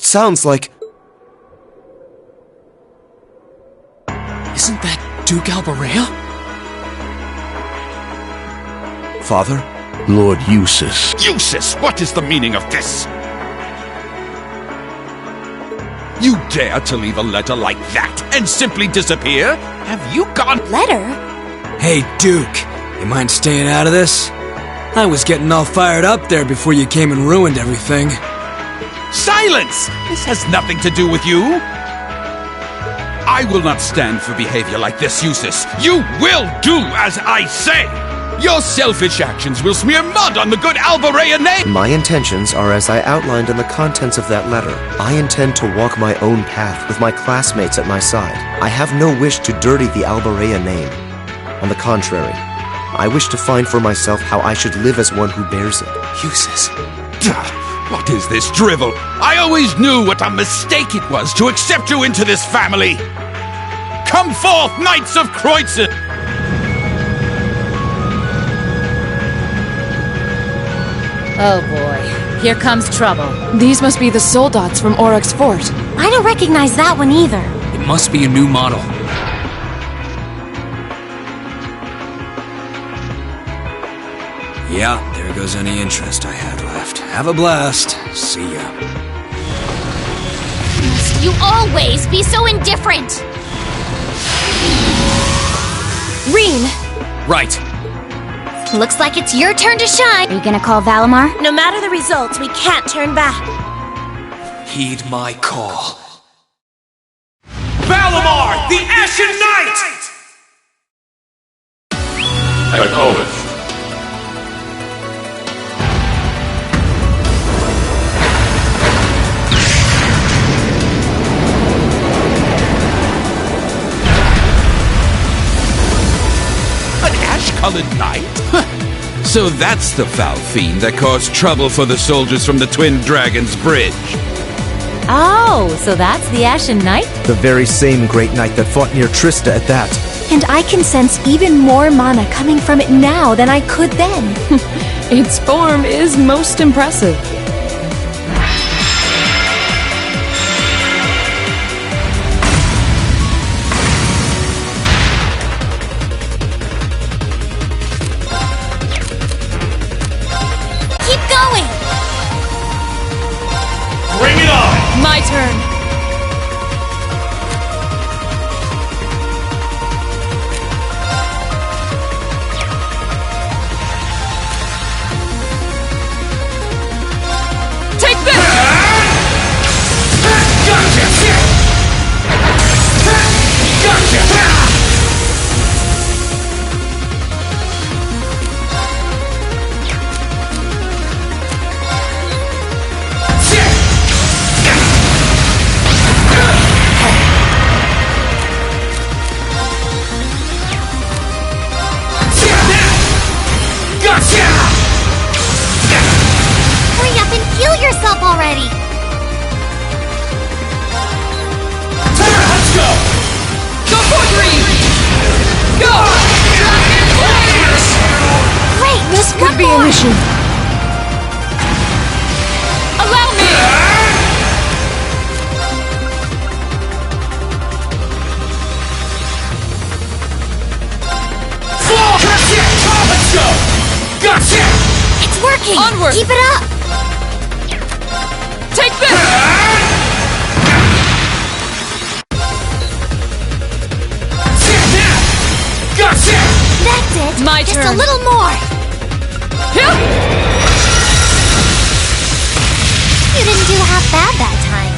sounds like... Isn't that Duke Alberea? Father? Lord Eustace. Eustace, what is the meaning of this? You dare to leave a letter like that and simply disappear? Have you gone... Letter? Hey, Duke, you mind staying out of this? I was getting all fired up there before you came and ruined everything. Silence! This has nothing to do with you. I will not stand for behavior like this, Eustace. You will do as I say! Your selfish actions will smear mud on the good Alberea name! My intentions are as I outlined in the contents of that letter. I intend to walk my own path with my classmates at my side. I have no wish to dirty the Alberea name. On the contrary, I wish to find for myself how I should live as one who bears it. Eustace. What is this drivel? I always knew what a mistake it was to accept you into this family! Come forth, Knights of Kreutzen! Oh boy, here comes trouble. These must be the soldats from Aurochs Fort. I don't recognize that one either. It must be a new model. Yeah, there goes any interest I had left. Have a blast. See ya. Must you always be so indifferent? Rean! Right. Looks like it's your turn to shine. Are you gonna call Valimar? No matter the results, we can't turn back. Heed my call. Valimar, the Ashen Knight! Acknowledged. An ash-colored knight? So that's the foul fiend that caused trouble for the soldiers from the Twin Dragons Bridge. Oh, so that's the Ashen Knight? The very same great knight that fought near Trista at that. And I can sense even more mana coming from it now than I could then. Its form is most impressive. Keep going! Bring it on! My turn. Take this! Gotcha! Gotcha! Hurry up and heal yourself already! Let's go! Go for three! Go! Great! This one could be more. an issue. Allow me! Let's go! Gotcha! It's working! Onward. Keep it up! Take this! Gotcha! That's it! My Just turn. a little more! Here! You didn't do half bad that time.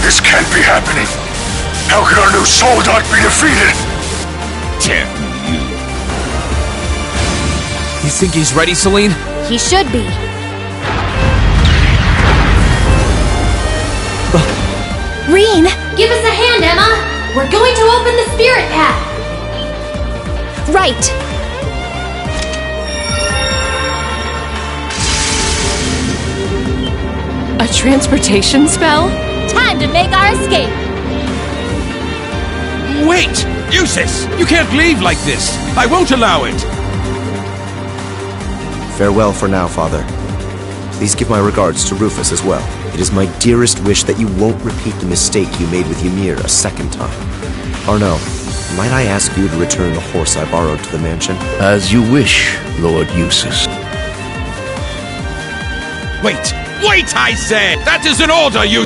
This can't be happening. How can our new soldat be defeated? Damn you. You think he's ready, Celine? He should be. Rean! Give us a hand, Emma! We're going to open the spirit path! Right! A transportation spell? Time to make our escape! Wait! Eustace! You can't leave like this! I won't allow it! Farewell for now, Father. Please give my regards to Rufus as well. It is my dearest wish that you won't repeat the mistake you made with Ymir a second time. Arno, might I ask you to return the horse I borrowed to the mansion? As you wish, Lord Eustace. Wait! Wait, I say! That is an order, you...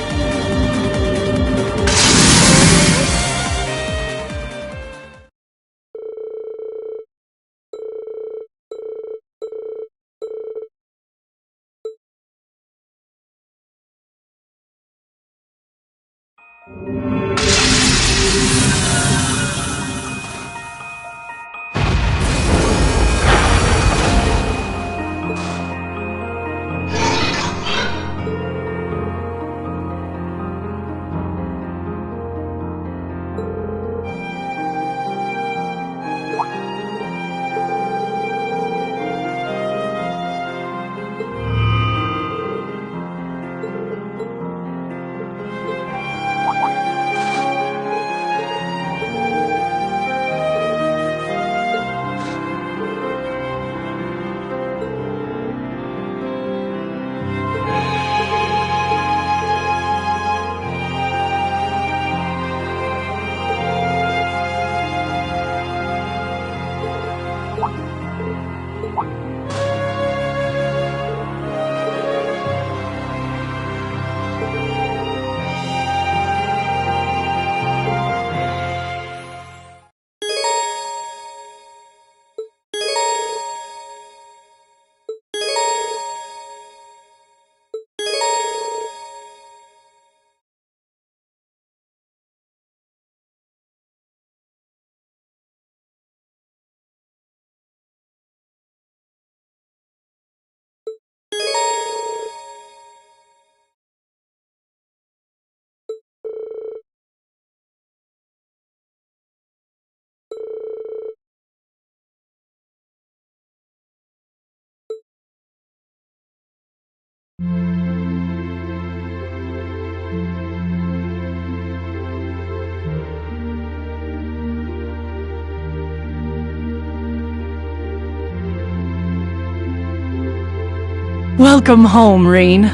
Welcome home, Rean.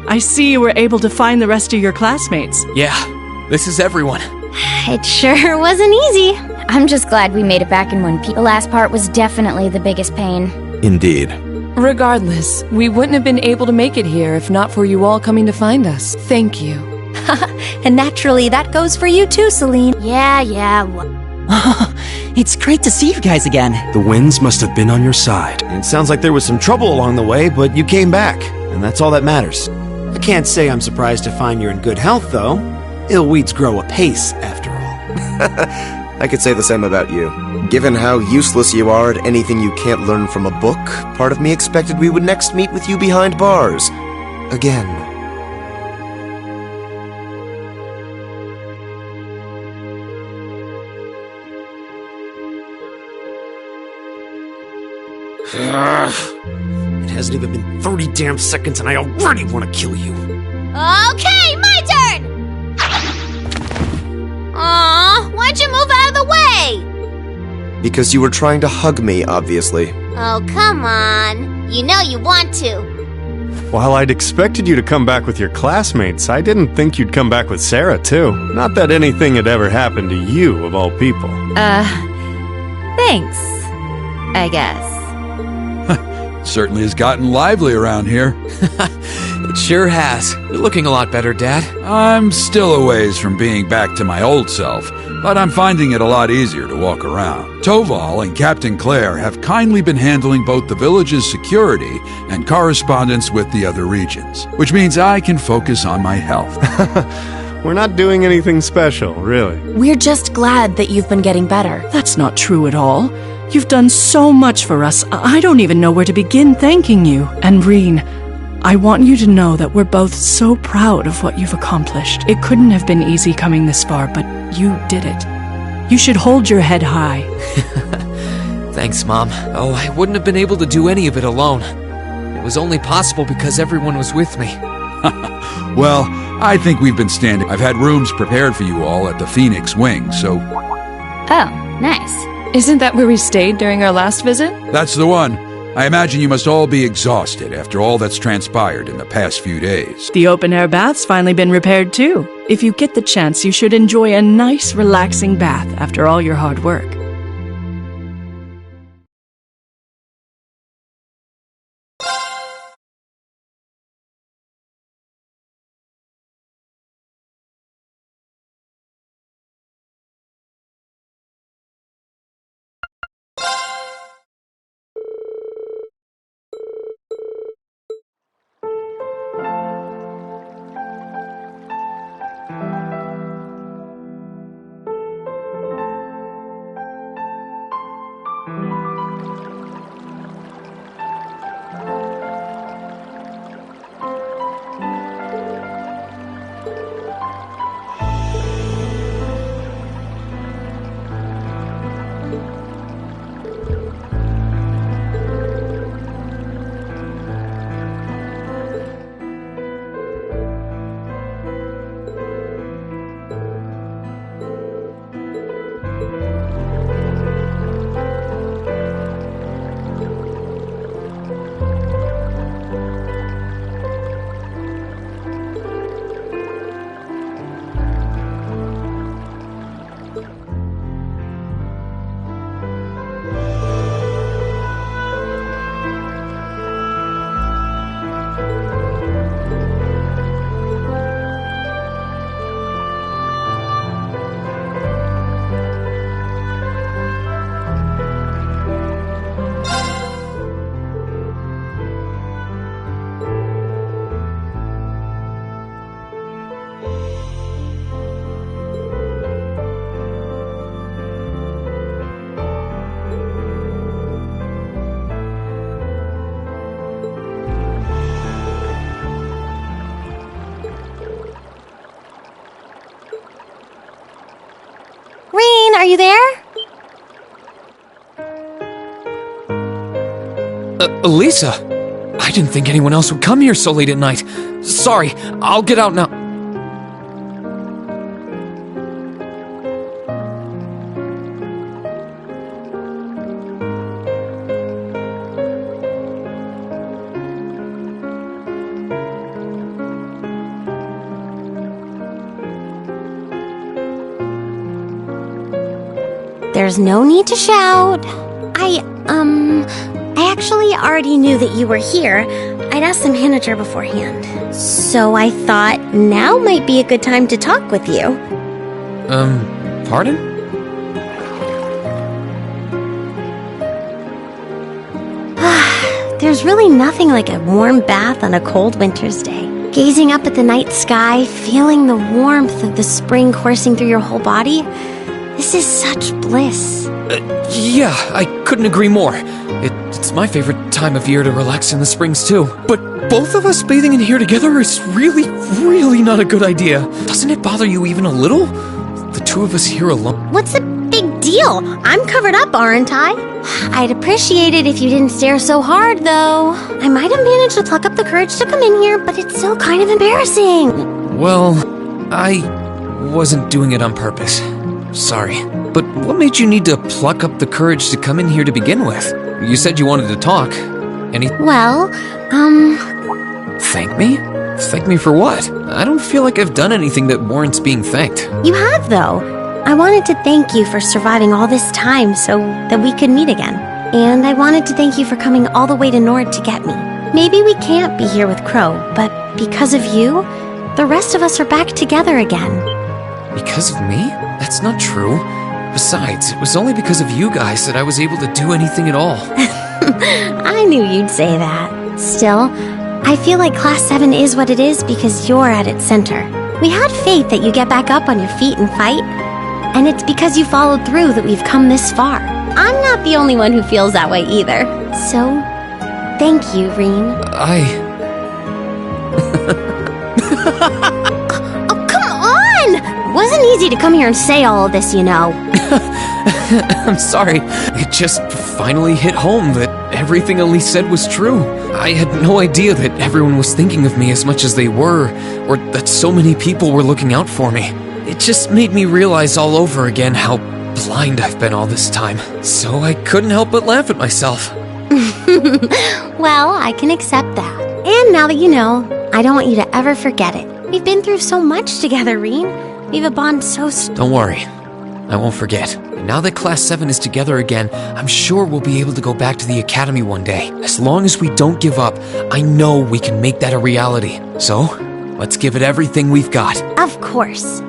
I see you were able to find the rest of your classmates. Yeah, this is everyone. It sure wasn't easy. I'm just glad we made it back in one piece. The last part was definitely the biggest pain. Indeed. Regardless, we wouldn't have been able to make it here if not for you all coming to find us. Thank you. And naturally, that goes for you too, Celine. Yeah. It's great to see you guys again. The winds must have been on your side. It sounds like there was some trouble along the way, but you came back, and that's all that matters. I can't say I'm surprised to find you're in good health, though. Ill weeds grow apace, after all. I could say the same about you. Given how useless you are at anything you can't learn from a book, part of me expected we would next meet with you behind bars. Again. It hasn't even been 30 damn seconds and I already want to kill you. Okay, my turn! Aw, why'd you move out of the way? Because you were trying to hug me, obviously. Oh, come on. You know you want to. While I'd expected you to come back with your classmates, I didn't think you'd come back with Sarah, too. Not that anything had ever happened to you, of all people. Thanks, I guess. Certainly has gotten lively around here. It sure has. You're looking a lot better, Dad. I'm still a ways from being back to my old self, but I'm finding it a lot easier to walk around. Toval and Captain Claire have kindly been handling both the village's security and correspondence with the other regions, which means I can focus on my health. We're not doing anything special, really. We're just glad that you've been getting better. That's not true at all. You've done so much for us, I don't even know where to begin thanking you. And Rean, I want you to know that we're both so proud of what you've accomplished. It couldn't have been easy coming this far, but you did it. You should hold your head high. Thanks, Mom. Oh, I wouldn't have been able to do any of it alone. It was only possible because everyone was with me. Well, I think we've been standing. I've had rooms prepared for you all at the Phoenix Wing, so... Oh, nice. Isn't that where we stayed during our last visit? That's the one. I imagine you must all be exhausted after all that's transpired in the past few days. The open-air bath's finally been repaired, too. If you get the chance, you should enjoy a nice, relaxing bath after all your hard work. Are you there? Lisa! I didn't think anyone else would come here so late at night. Sorry, I'll get out now. There's no need to shout. I actually already knew that you were here. I'd asked the manager beforehand. So I thought now might be a good time to talk with you. Pardon? There's really nothing like a warm bath on a cold winter's day. Gazing up at the night sky, feeling the warmth of the spring coursing through your whole body. This is such bliss. Yeah, I couldn't agree more. It's my favorite time of year to relax in the springs, too. But both of us bathing in here together is really not a good idea. Doesn't it bother you even a little? The two of us here alone. What's the big deal? I'm covered up, aren't I? I'd appreciate it if you didn't stare so hard, though. I might have managed to pluck up the courage to come in here, but it's still kind of embarrassing. Well, I wasn't doing it on purpose. Sorry. But what made you need to pluck up the courage to come in here to begin with? You said you wanted to talk. Well, Thank me? Thank me for what? I don't feel like I've done anything that warrants being thanked. You have, though. I wanted to thank you for surviving all this time so that we could meet again. And I wanted to thank you for coming all the way to Nord to get me. Maybe we can't be here with Crow, but because of you, the rest of us are back together again. Because of me? That's not true. Besides, it was only because of you guys that I was able to do anything at all. I knew you'd say that. Still, I feel like Class 7 is what it is because you're at its center. We had faith that you get back up on your feet and fight, and it's because you followed through that we've come this far. I'm not the only one who feels that way either. So, thank you, Rean. Oh, come on! It wasn't easy to come here and say all of this, you know. I'm sorry. It just finally hit home that everything Elise said was true. I had no idea that everyone was thinking of me as much as they were, or that so many people were looking out for me. It just made me realize all over again how blind I've been all this time. So I couldn't help but laugh at myself. Well, I can accept that. And now that you know, I don't want you to ever forget it. We've been through so much together, Reen. We have a bond so Don't worry. I won't forget. And now that Class 7 is together again, I'm sure we'll be able to go back to the academy one day. As long as we don't give up, I know we can make that a reality. So, let's give it everything we've got. Of course.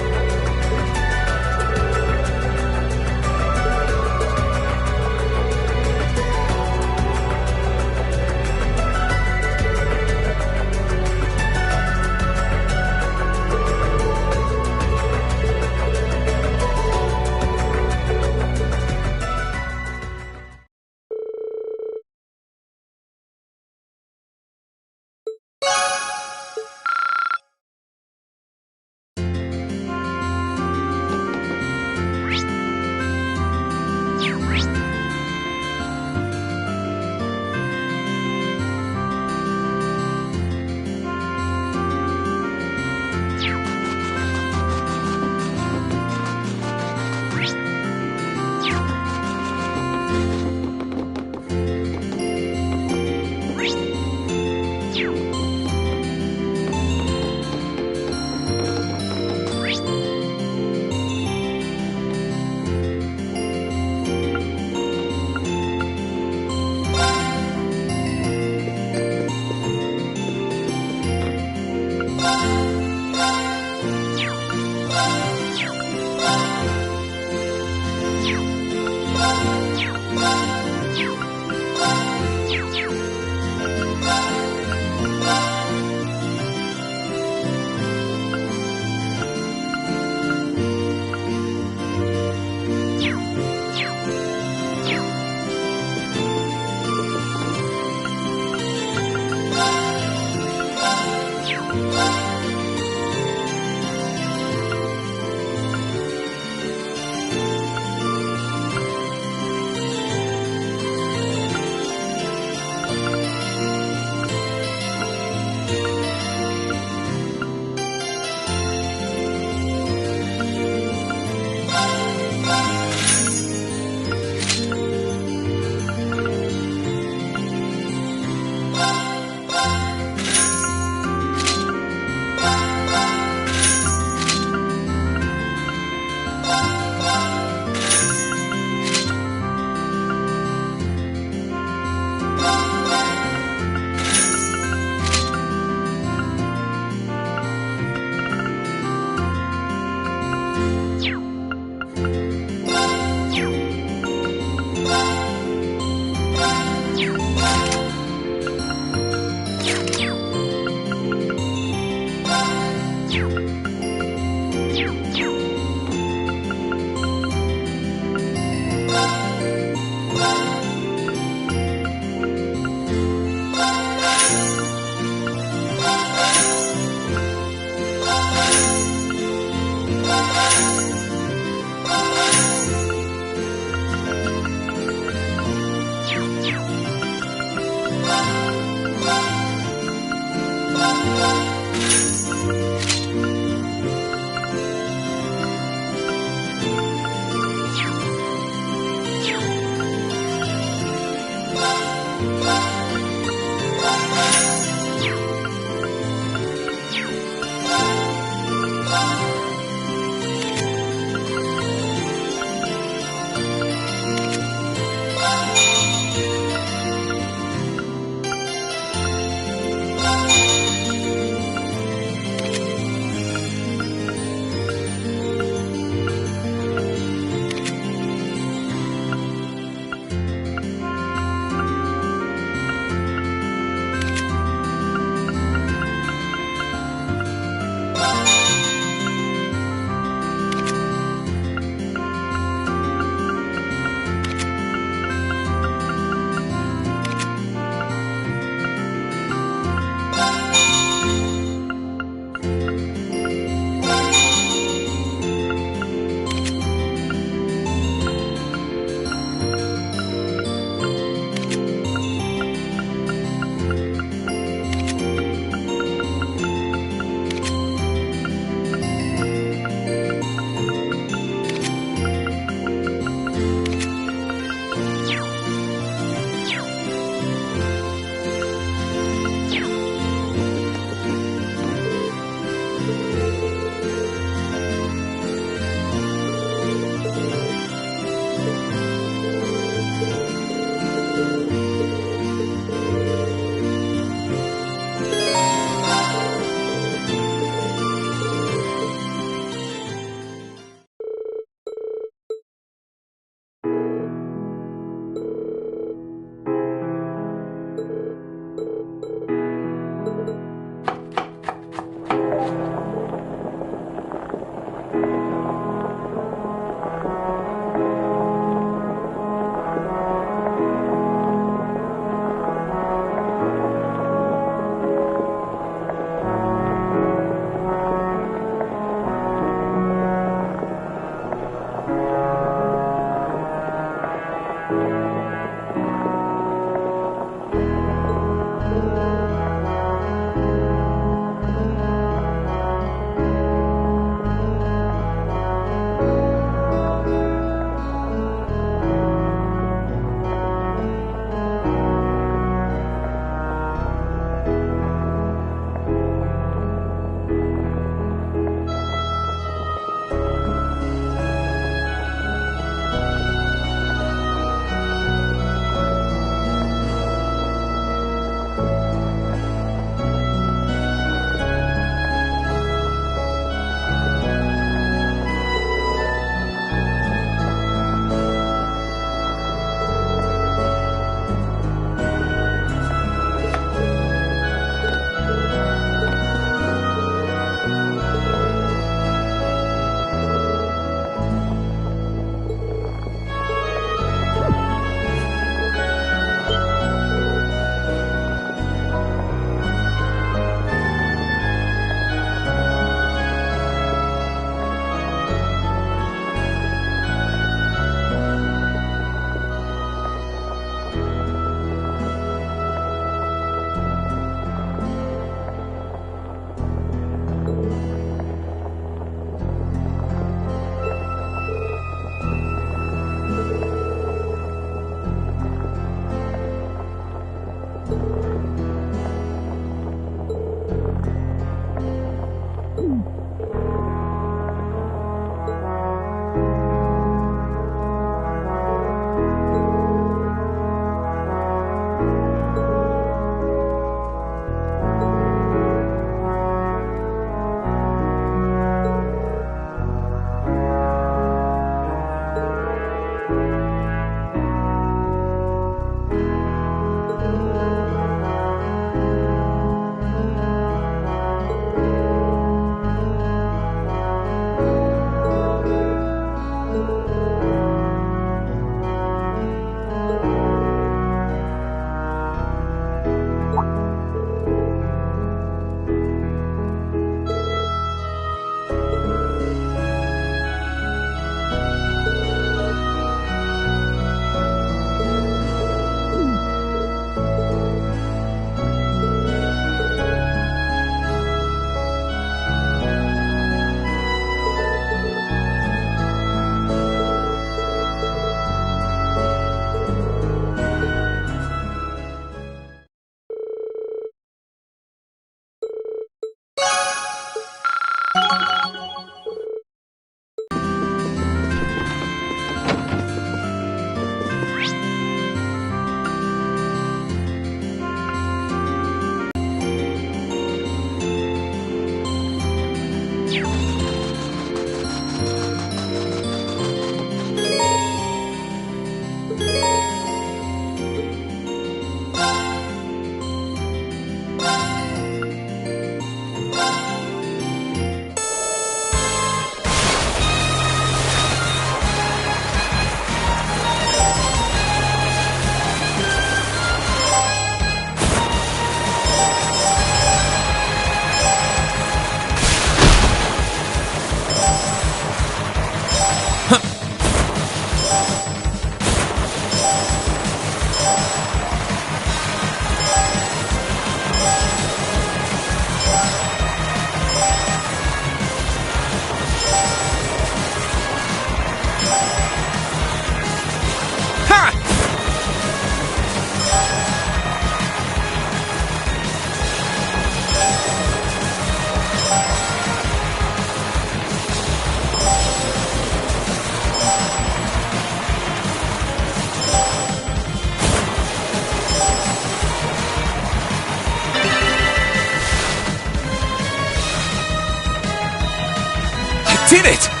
did it!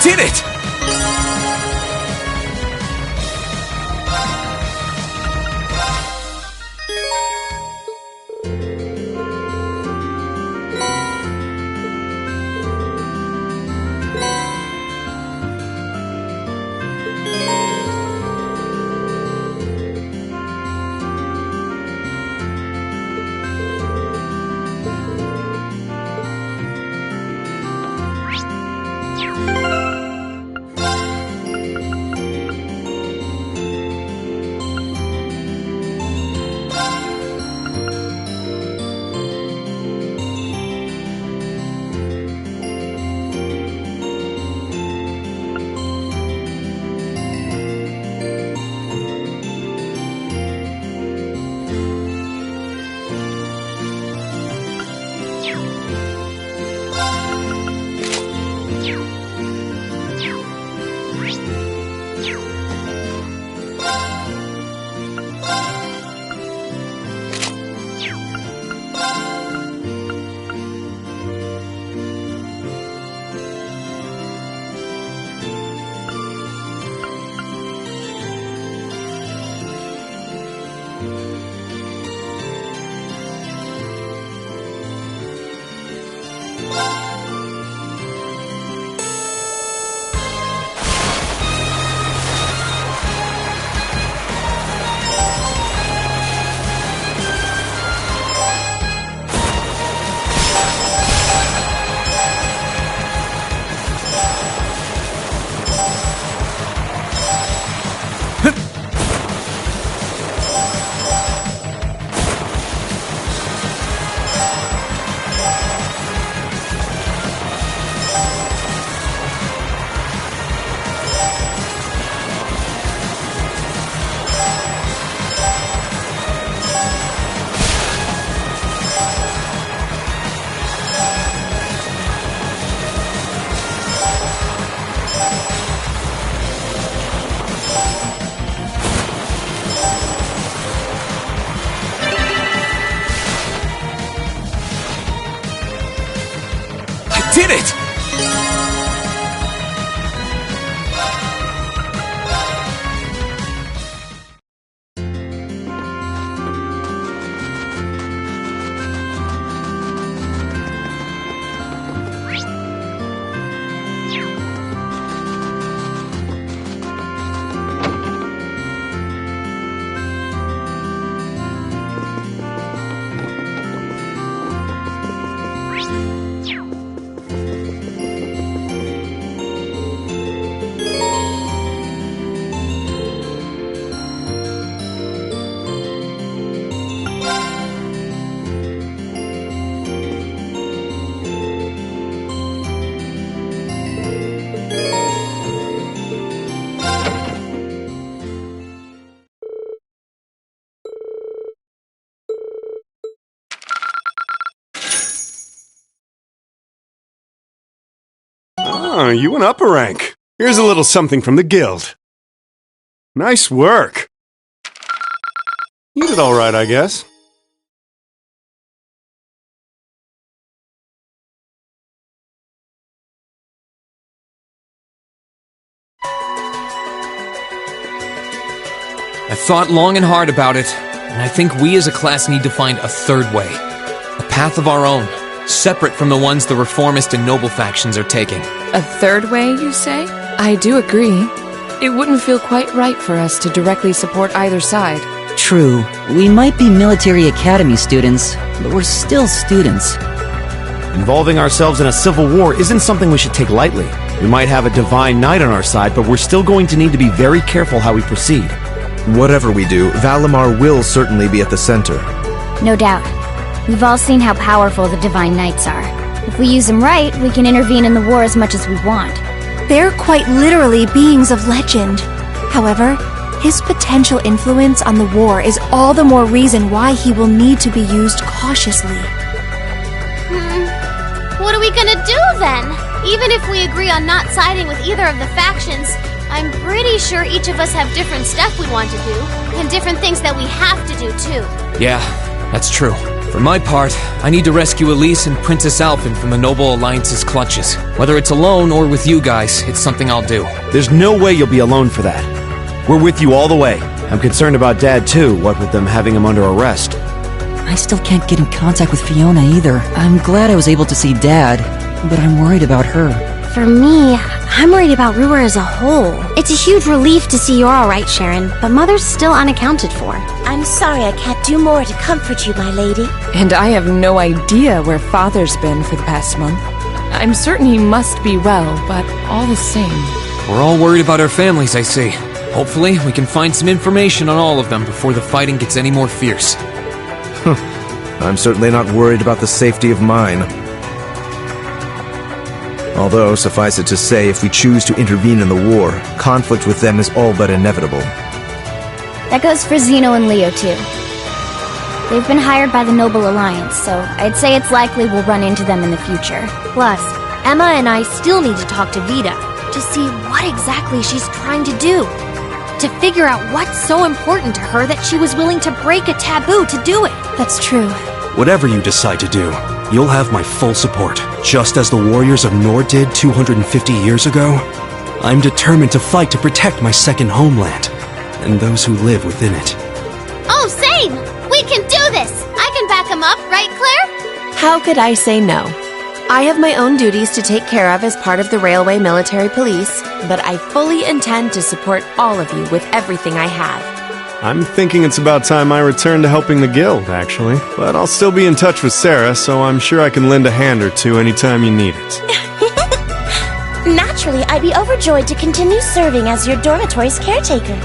Did it! Did it! Oh, you went up a rank. Here's a little something from the guild. Nice work. You did all right, I guess. I thought long and hard about it, and I think we as a class need to find a third way. A path of our own, separate from the ones the reformist and noble factions are taking. A third way, you say? I do agree. It wouldn't feel quite right for us to directly support either side. True, we might be military academy students, but we're still students. Involving ourselves in a civil war isn't something we should take lightly. We might have a divine knight on our side, but we're still going to need to be very careful how we proceed. Whatever we do, Valimar will certainly be at the center. No doubt. We've all seen how powerful the Divine Knights are. If we use them right, we can intervene in the war as much as we want. They're quite literally beings of legend. However, his potential influence on the war is all the more reason why he will need to be used cautiously. What are we gonna do then? Even if we agree on not siding with either of the factions, I'm pretty sure each of us have different stuff we want to do, and different things that we have to do too. Yeah, that's true. For my part, I need to rescue Elise and Princess Alphen from the Noble Alliance's clutches. Whether it's alone or with you guys, it's something I'll do. There's no way you'll be alone for that. We're with you all the way. I'm concerned about Dad too, what with them having him under arrest. I still can't get in contact with Fiona either. I'm glad I was able to see Dad, but I'm worried about her. For me, I'm worried about Ruhr as a whole. It's a huge relief to see you're alright, Sharon, but Mother's still unaccounted for. I'm sorry I can't do more to comfort you, my lady. And I have no idea where Father's been for the past month. I'm certain he must be well, but all the same. We're all worried about our families, I see. Hopefully, we can find some information on all of them before the fighting gets any more fierce. I'm certainly not worried about the safety of mine. Although, suffice it to say, if we choose to intervene in the war, conflict with them is all but inevitable. That goes for Zeno and Leo, too. They've been hired by the Noble Alliance, so I'd say it's likely we'll run into them in the future. Plus, Emma and I still need to talk to Vita to see what exactly she's trying to do. To figure out what's so important to her that she was willing to break a taboo to do it. That's true. Whatever you decide to do, you'll have my full support. Just as the warriors of Nord did 250 years ago, I'm determined to fight to protect my second homeland, and those who live within it. Oh, same! We can do this! I can back him up, right, Claire? How could I say no? I have my own duties to take care of as part of the Railway Military Police, but I fully intend to support all of you with everything I have. I'm thinking it's about time I return to helping the guild, actually. But I'll still be in touch with Sarah, so I'm sure I can lend a hand or two anytime you need it. Naturally, I'd be overjoyed to continue serving as your dormitory's caretaker.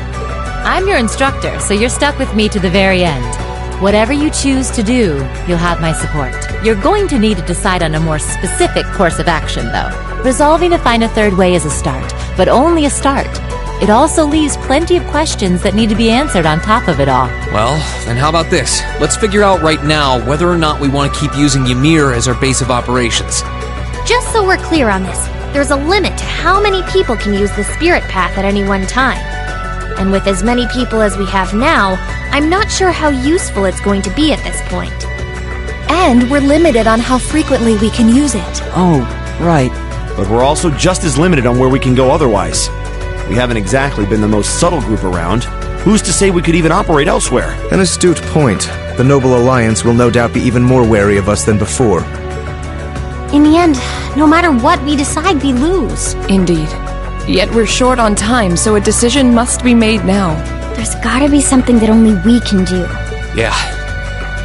I'm your instructor, so you're stuck with me to the very end. Whatever you choose to do, you'll have my support. You're going to need to decide on a more specific course of action, though. Resolving to find a third way is a start, but only a start. It also leaves plenty of questions that need to be answered on top of it all. Well, then how about this? Let's figure out right now whether or not we want to keep using Ymir as our base of operations. Just so we're clear on this, there's a limit to how many people can use the Spirit Path at any one time. And with as many people as we have now, I'm not sure how useful it's going to be at this point. And we're limited on how frequently we can use it. Oh, right. But we're also just as limited on where we can go otherwise. We haven't exactly been the most subtle group around. Who's to say we could even operate elsewhere? An astute point. The Noble Alliance will no doubt be even more wary of us than before. In the end, no matter what we decide, we lose. Indeed. Yet we're short on time, so a decision must be made now. There's gotta be something that only we can do. Yeah.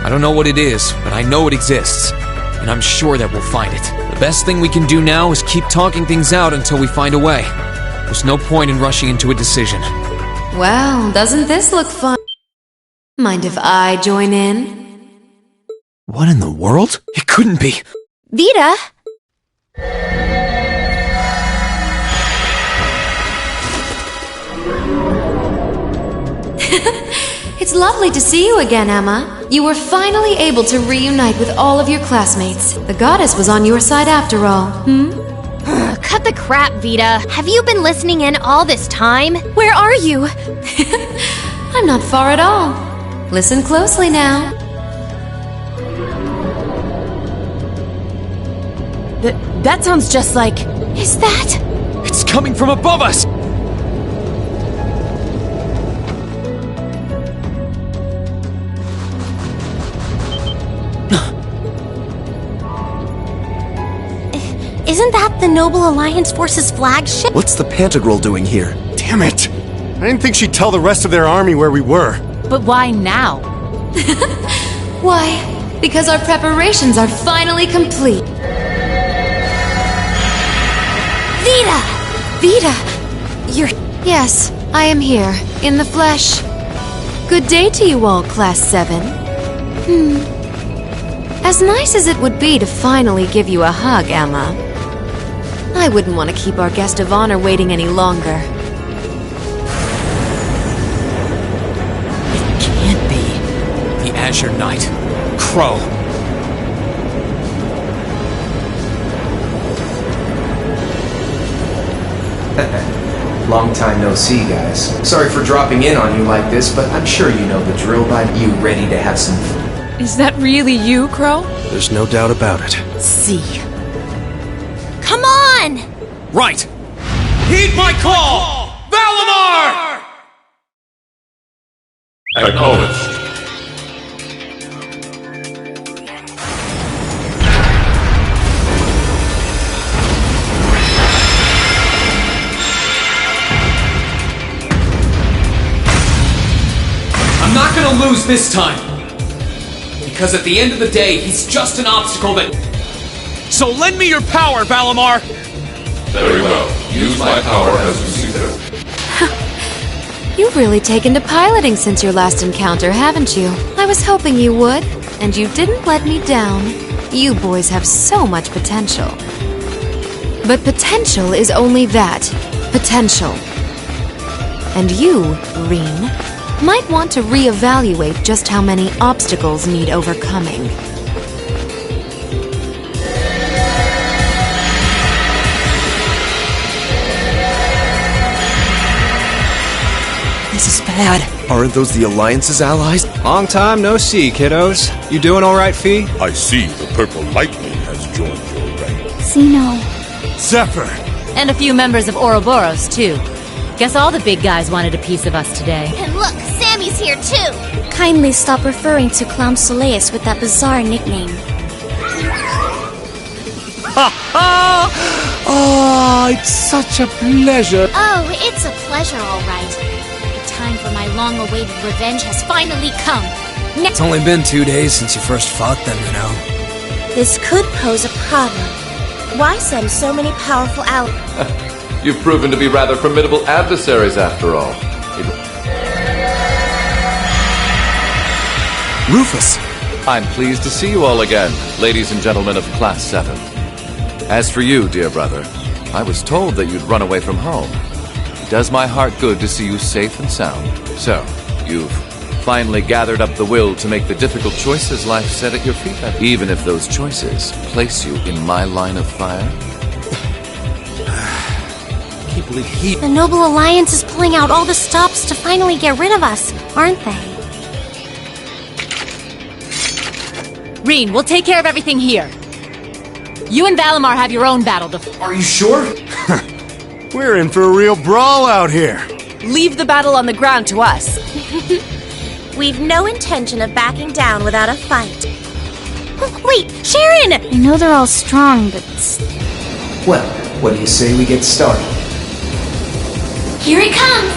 I don't know what it is, but I know it exists. And I'm sure that we'll find it. The best thing we can do now is keep talking things out until we find a way. There's no point in rushing into a decision. Well, doesn't this look fun? Mind if I join in? What in the world? It couldn't be. Vita! It's lovely to see you again, Emma. You were finally able to reunite with all of your classmates. The goddess was on your side after all, Cut the crap, Vita. Have you been listening in all this time? Where are you? I'm not far at all. Listen closely now. That sounds just like... Is that... It's coming from above us! Isn't that the Noble Alliance Force's flagship? What's the Pantagruel doing here? Damn it! I didn't think she'd tell the rest of their army where we were. But why now? Why? Because our preparations are finally complete. Vita! Vita! You're... Yes, I am here, in the flesh. Good day to you all, Class 7. As nice as it would be to finally give you a hug, Emma, I wouldn't want to keep our guest of honor waiting any longer. It can't be. The Azure Knight. Crow. Long time no see, guys. Sorry for dropping in on you like this, but I'm sure you know the drill by you ready to have some fun. Is that really you, Crow? There's no doubt about it. See. Come on! Right! Heed my call! Valimar! Acknowledged. I'm not gonna lose this time! Because at the end of the day, he's just an obstacle that... So lend me your power, Valimar! Very well. Use my power as you see fit. You've really taken to piloting since your last encounter, haven't you? I was hoping you would, and you didn't let me down. You boys have so much potential. But potential is only that. Potential. And you, Reen, might want to reevaluate just how many obstacles need overcoming. This is bad. Aren't those the Alliance's allies? Long time no see, kiddos. You doing all right, Fee? I see the purple lightning has joined your ranks. Xeno. Zephyr! And a few members of Ouroboros, too. Guess all the big guys wanted a piece of us today. And look, Sammy's here too! Kindly stop referring to Clown Soleus with that bizarre nickname. Oh, it's such a pleasure. Oh, it's a pleasure, all right. The time for my long-awaited revenge has finally come. It's only been 2 days since you first fought them, you know. This could pose a problem. Why send so many powerful allies? You've proven to be rather formidable adversaries after all. Rufus! I'm pleased to see you all again, ladies and gentlemen of Class 7. As for you, dear brother, I was told that you'd run away from home. It does my heart good to see you safe and sound. So, you've finally gathered up the will to make the difficult choices life set at your feet, even if those choices place you in my line of fire. I can't believe The Noble Alliance is pulling out all the stops to finally get rid of us, aren't they? Reen, we'll take care of everything here. You and Valimar have your own battle to... Are you sure? We're in for a real brawl out here. Leave the battle on the ground to us. We've no intention of backing down without a fight. Oh, wait, Sharon! I know they're all strong, but... Well, what do you say we get started? Here he comes!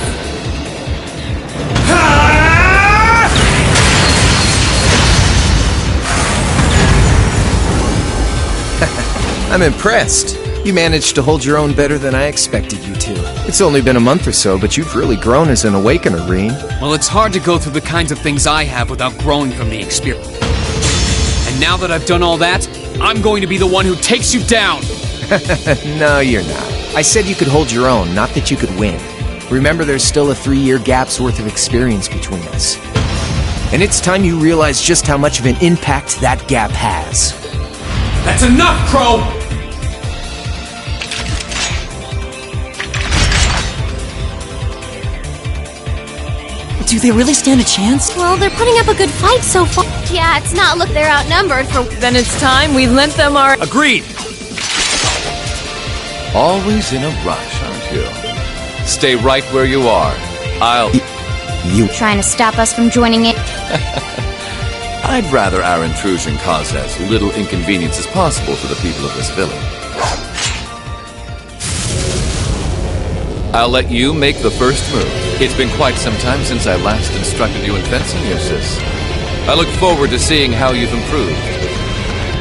I'm impressed. You managed to hold your own better than I expected you to. It's only been a month or so, but you've really grown as an Awakener, Reen. Well, it's hard to go through the kinds of things I have without growing from the experience. And now that I've done all that, I'm going to be the one who takes you down! No, you're not. I said you could hold your own, not that you could win. Remember, there's still a 3-year gap's worth of experience between us. And it's time you realize just how much of an impact that gap has. That's enough, Crow! Do they really stand a chance? Well, they're putting up a good fight so far. Yeah, it's not look they're outnumbered for... Then it's time we lent them our... Agreed! Always in a rush, aren't you? Stay right where you are. You Trying to stop us from joining it? I'd rather our intrusion cause as little inconvenience as possible for the people of this village. I'll let you make the first move. It's been quite some time since I last instructed you in fencing, Eustace. I look forward to seeing how you've improved.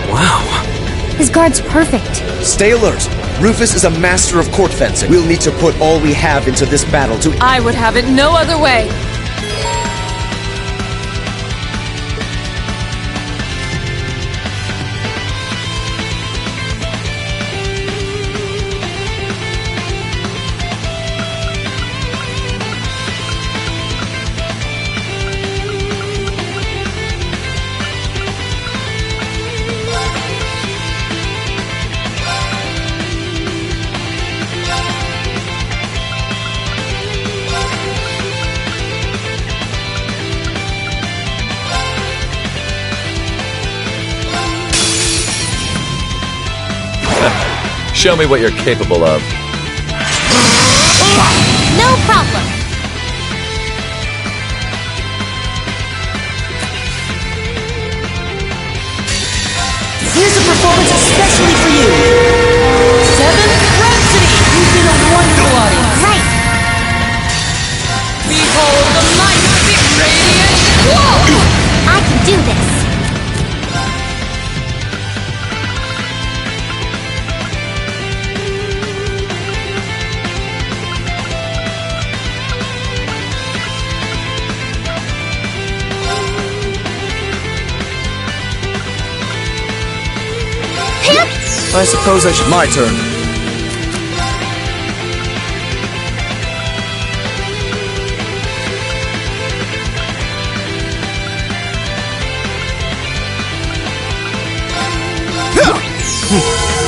Wow. His guard's perfect. Stay alert. Rufus is a master of court fencing. We'll need to put all we have into this battle to... I would have it no other way. Show me what you're capable of. No problem. Here's a performance especially for you. 7th Rhapsody! You've been a wonderful audience. Right. Behold the might of the radiant glow! I can do this. I suppose I should... My turn.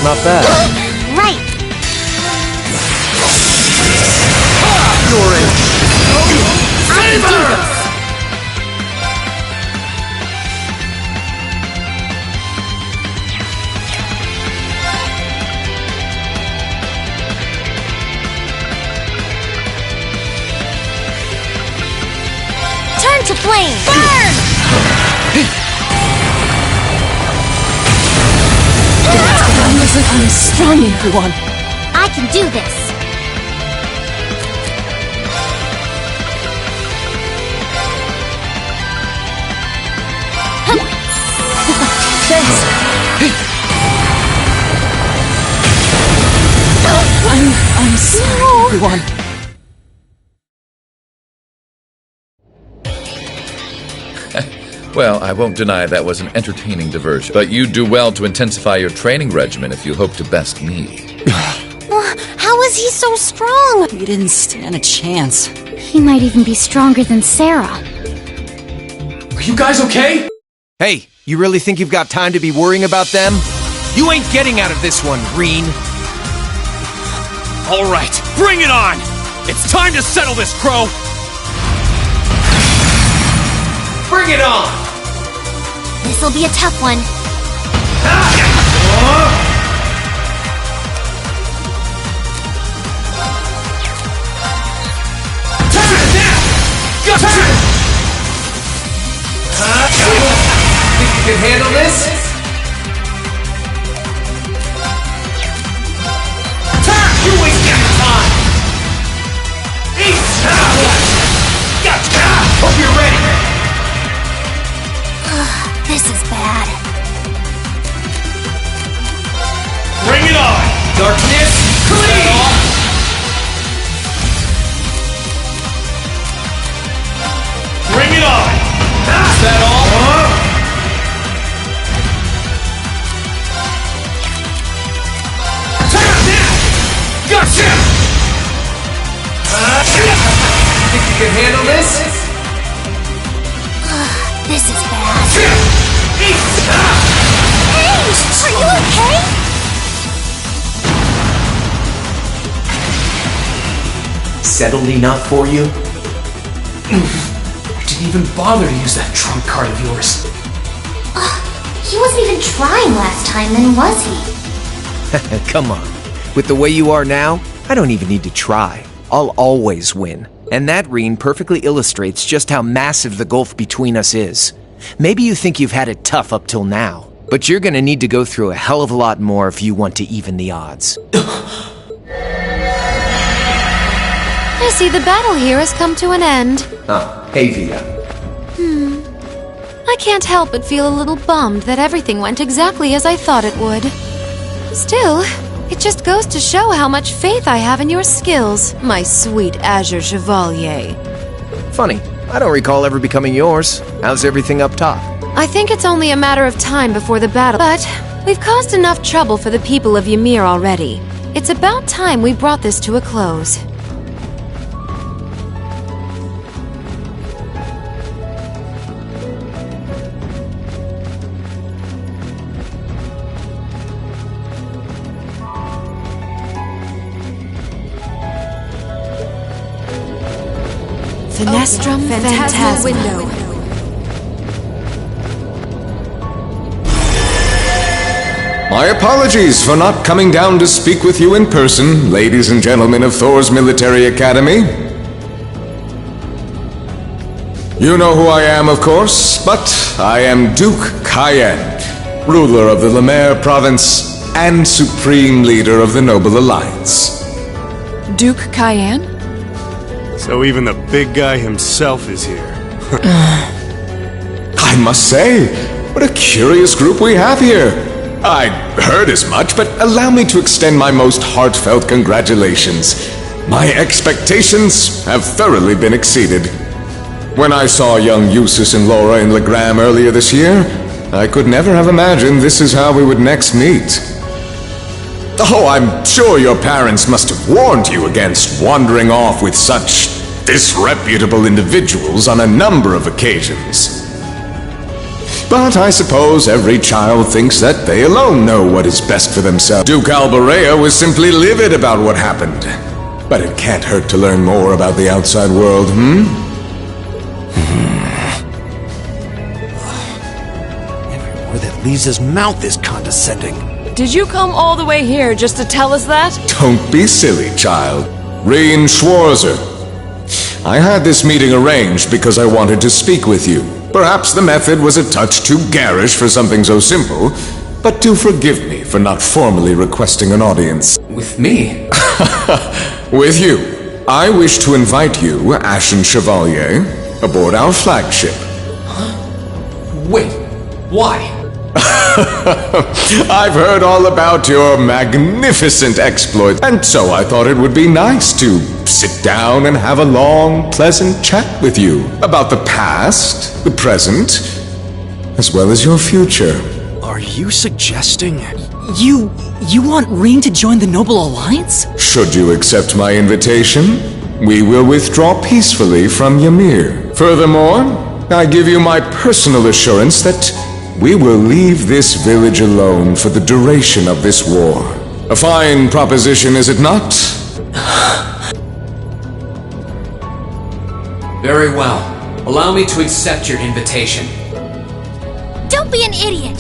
Not bad. Right. You're in. I can do this. Turn to flame. Burn! I'm strong, everyone. I can do this. Thanks. I'm sorry, everyone. Well, I won't deny that was an entertaining diversion, but you'd do well to intensify your training regimen if you hope to best me. How is he so strong? We didn't stand a chance. He might even be stronger than Sarah. Are you guys okay? Hey, you really think you've got time to be worrying about them? You ain't getting out of this one, Green. All right, bring it on! It's time to settle this, Crow! Bring it on! This'll be a tough one. Think you can handle this? You wasting your time! Hope you're ready! This is bad. Bring it on! Darkness, clean! Bring it on! Is that all? Gotcha! Think you can handle this? This is bad. Hey! Are you okay? Settled enough for you? didn't even bother to use that trump card of yours. He wasn't even trying last time, then was he? Come on. With the way you are now, I don't even need to try. I'll always win. And that Reen perfectly illustrates just how massive the gulf between us is. Maybe you think you've had it tough up till now, but you're gonna need to go through a hell of a lot more if you want to even the odds. I see the battle here has come to an end. Hey Via. I can't help but feel a little bummed that everything went exactly as I thought it would. Still, it just goes to show how much faith I have in your skills, my sweet Azure Chevalier. Funny, I don't recall ever becoming yours. How's everything up top? I think it's only a matter of time before the battle, but we've caused enough trouble for the people of Ymir already. It's about time we brought this to a close. Fenestrum Phantasma window. My apologies for not coming down to speak with you in person, ladies and gentlemen of Thor's Military Academy. You know who I am, of course, but I am Duke Kayend, ruler of the Lemaire province and supreme leader of the Noble Alliance. Duke Kayend? So even the big guy himself is here. I must say, what a curious group we have here. I heard as much, but allow me to extend my most heartfelt congratulations. My expectations have thoroughly been exceeded. When I saw young Eustace and Laura in Legram earlier this year, I could never have imagined this is how we would next meet. Oh, I'm sure your parents must have warned you against wandering off with such disreputable individuals on a number of occasions. But I suppose every child thinks that they alone know what is best for themselves. Duke Albarea was simply livid about what happened. But it can't hurt to learn more about the outside world, Everywhere that leaves his mouth is condescending. Did you come all the way here just to tell us that? Don't be silly, child. Reen Schwarzer. I had this meeting arranged because I wanted to speak with you. Perhaps the method was a touch too garish for something so simple, but do forgive me for not formally requesting an audience. With me? With you. I wish to invite you, Ashen Chevalier, aboard our flagship. Wait, why? I've heard all about your magnificent exploits, and so I thought it would be nice to sit down and have a long, pleasant chat with you about the past, the present, as well as your future. Are you suggesting you want Reen to join the Noble Alliance? Should you accept my invitation, we will withdraw peacefully from Ymir. Furthermore, I give you my personal assurance that we will leave this village alone for the duration of this war. A fine proposition, is it not? Very well. Allow me to accept your invitation. Don't be an idiot!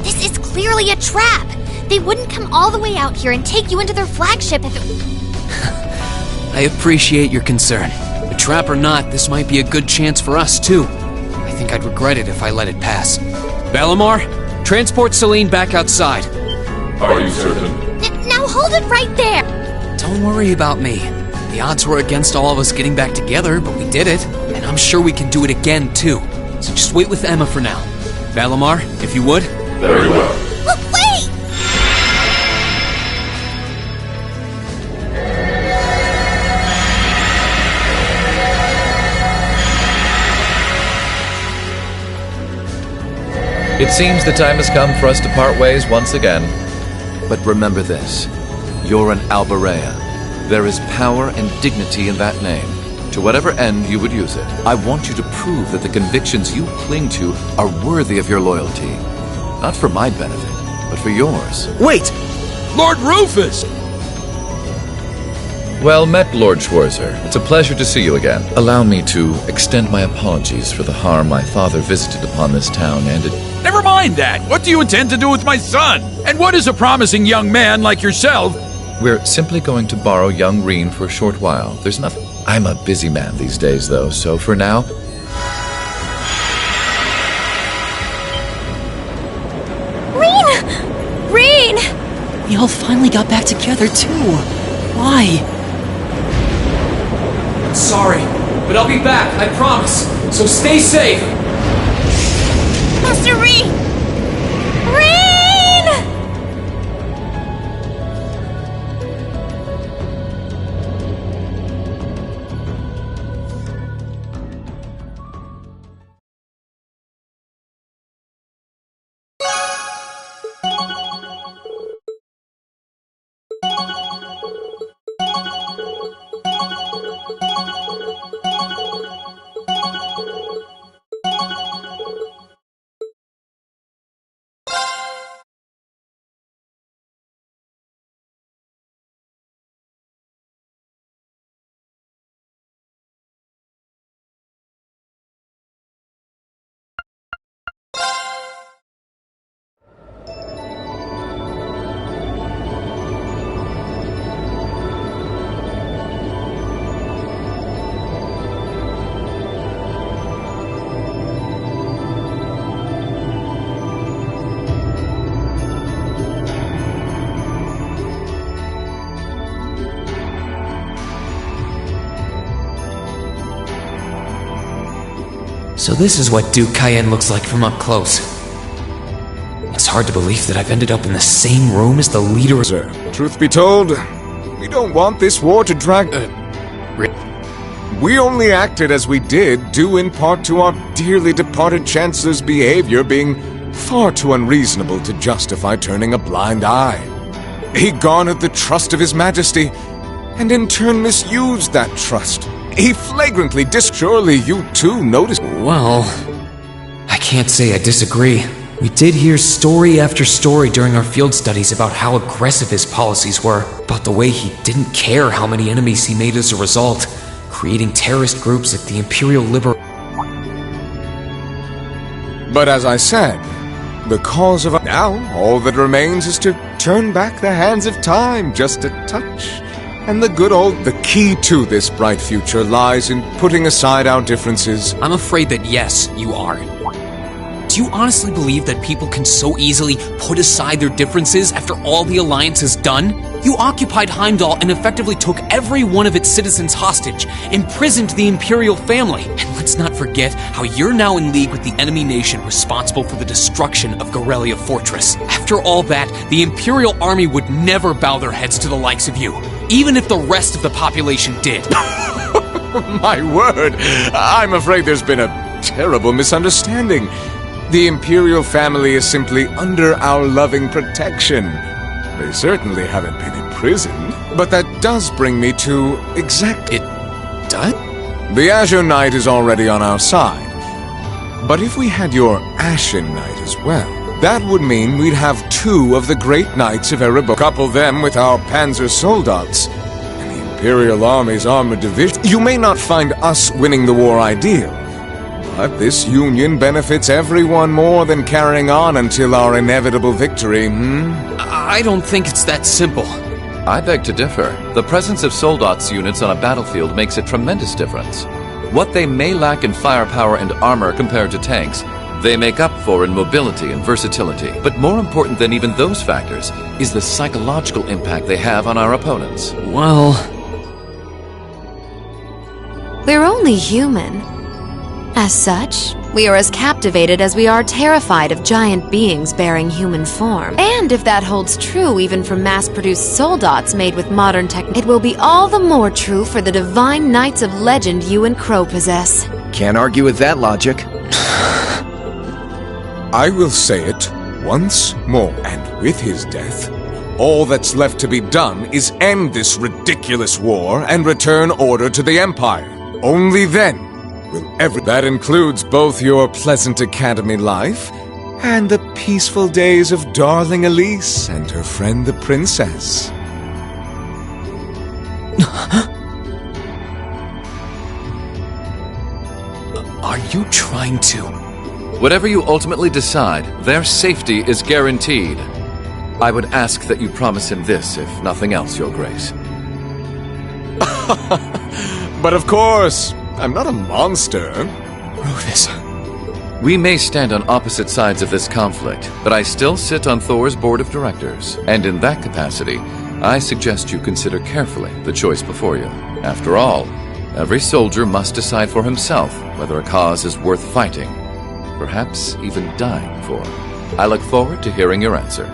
This is clearly a trap! They wouldn't come all the way out here and take you into their flagship if it... I appreciate your concern. A trap or not, this might be a good chance for us, too. I think I'd regret it if I let it pass. Valimar, transport Celine back outside. Are you certain? Now hold it right there! Don't worry about me. The odds were against all of us getting back together, but we did it. And I'm sure we can do it again, too. So just wait with Emma for now. Valimar, if you would. Very well. Look, wait! It seems the time has come for us to part ways once again. But remember this. You're an Albarea. There is power and dignity in that name. To whatever end you would use it, I want you to prove that the convictions you cling to are worthy of your loyalty. Not for my benefit, but for yours. Wait! Lord Rufus! Well met, Lord Schwarzer. It's a pleasure to see you again. Allow me to extend my apologies for the harm my father visited upon this town and it... Never mind that! What do you intend to do with my son? And what is a promising young man like yourself? We're simply going to borrow young Reen for a short while. There's nothing... I'm a busy man these days, though, so for now... Reen! We all finally got back together, too. Why? Sorry, but I'll be back, I promise. So stay safe. Master Reen! Reen! So this is what Duke Cayenne looks like from up close. It's hard to believe that I've ended up in the same room as the leader. Sir, truth be told, we don't want this war to drag... We only acted as we did, due in part to our dearly departed Chancellor's behavior being far too unreasonable to justify turning a blind eye. He garnered the trust of His Majesty, and in turn misused that trust. He flagrantly surely you too noticed. Well, I can't say I disagree. We did hear story after story during our field studies about how aggressive his policies were, about the way he didn't care how many enemies he made as a result, creating terrorist groups like the Imperial But as I said, the cause of... Now, all that remains is to turn back the hands of time just a touch. And the key to this bright future lies in putting aside our differences. I'm afraid that yes, you are. Do you honestly believe that people can so easily put aside their differences after all the Alliance has done? You occupied Heimdall and effectively took every one of its citizens hostage, imprisoned the Imperial family. And let's not forget how you're now in league with the enemy nation responsible for the destruction of Gorelia Fortress. After all that, the Imperial army would never bow their heads to the likes of you, even if the rest of the population did. My word! I'm afraid there's been a terrible misunderstanding. The Imperial family is simply under our loving protection. They certainly haven't been imprisoned. But that does bring me to It does? The Azure Knight is already on our side. But if we had your Ashen Knight as well, that would mean we'd have two of the great knights of Erebor. Couple them with our Panzer Soldats and the Imperial Army's armored division. You may not find us winning the war ideal, but this union benefits everyone more than carrying on until our inevitable victory, I don't think it's that simple. I beg to differ. The presence of Soldats units on a battlefield makes a tremendous difference. What they may lack in firepower and armor compared to tanks, they make up for in mobility and versatility. But more important than even those factors is the psychological impact they have on our opponents. Well... We're only human. As such, we are as captivated as we are terrified of giant beings bearing human form. And if that holds true even for mass-produced soldats made with modern tech, it will be all the more true for the divine knights of legend you and Crow possess. Can't argue with that logic. I will say it once more, and with his death, all that's left to be done is end this ridiculous war and return order to the Empire. Only then that includes both your pleasant academy life and the peaceful days of darling Elise and her friend the princess. Are you trying to... Whatever you ultimately decide, their safety is guaranteed. I would ask that you promise him this, if nothing else, Your Grace. But of course, I'm not a monster. Rufus. We may stand on opposite sides of this conflict, but I still sit on Thor's board of directors, and in that capacity, I suggest you consider carefully the choice before you. After all, every soldier must decide for himself whether a cause is worth fighting, perhaps even dying for. I look forward to hearing your answer.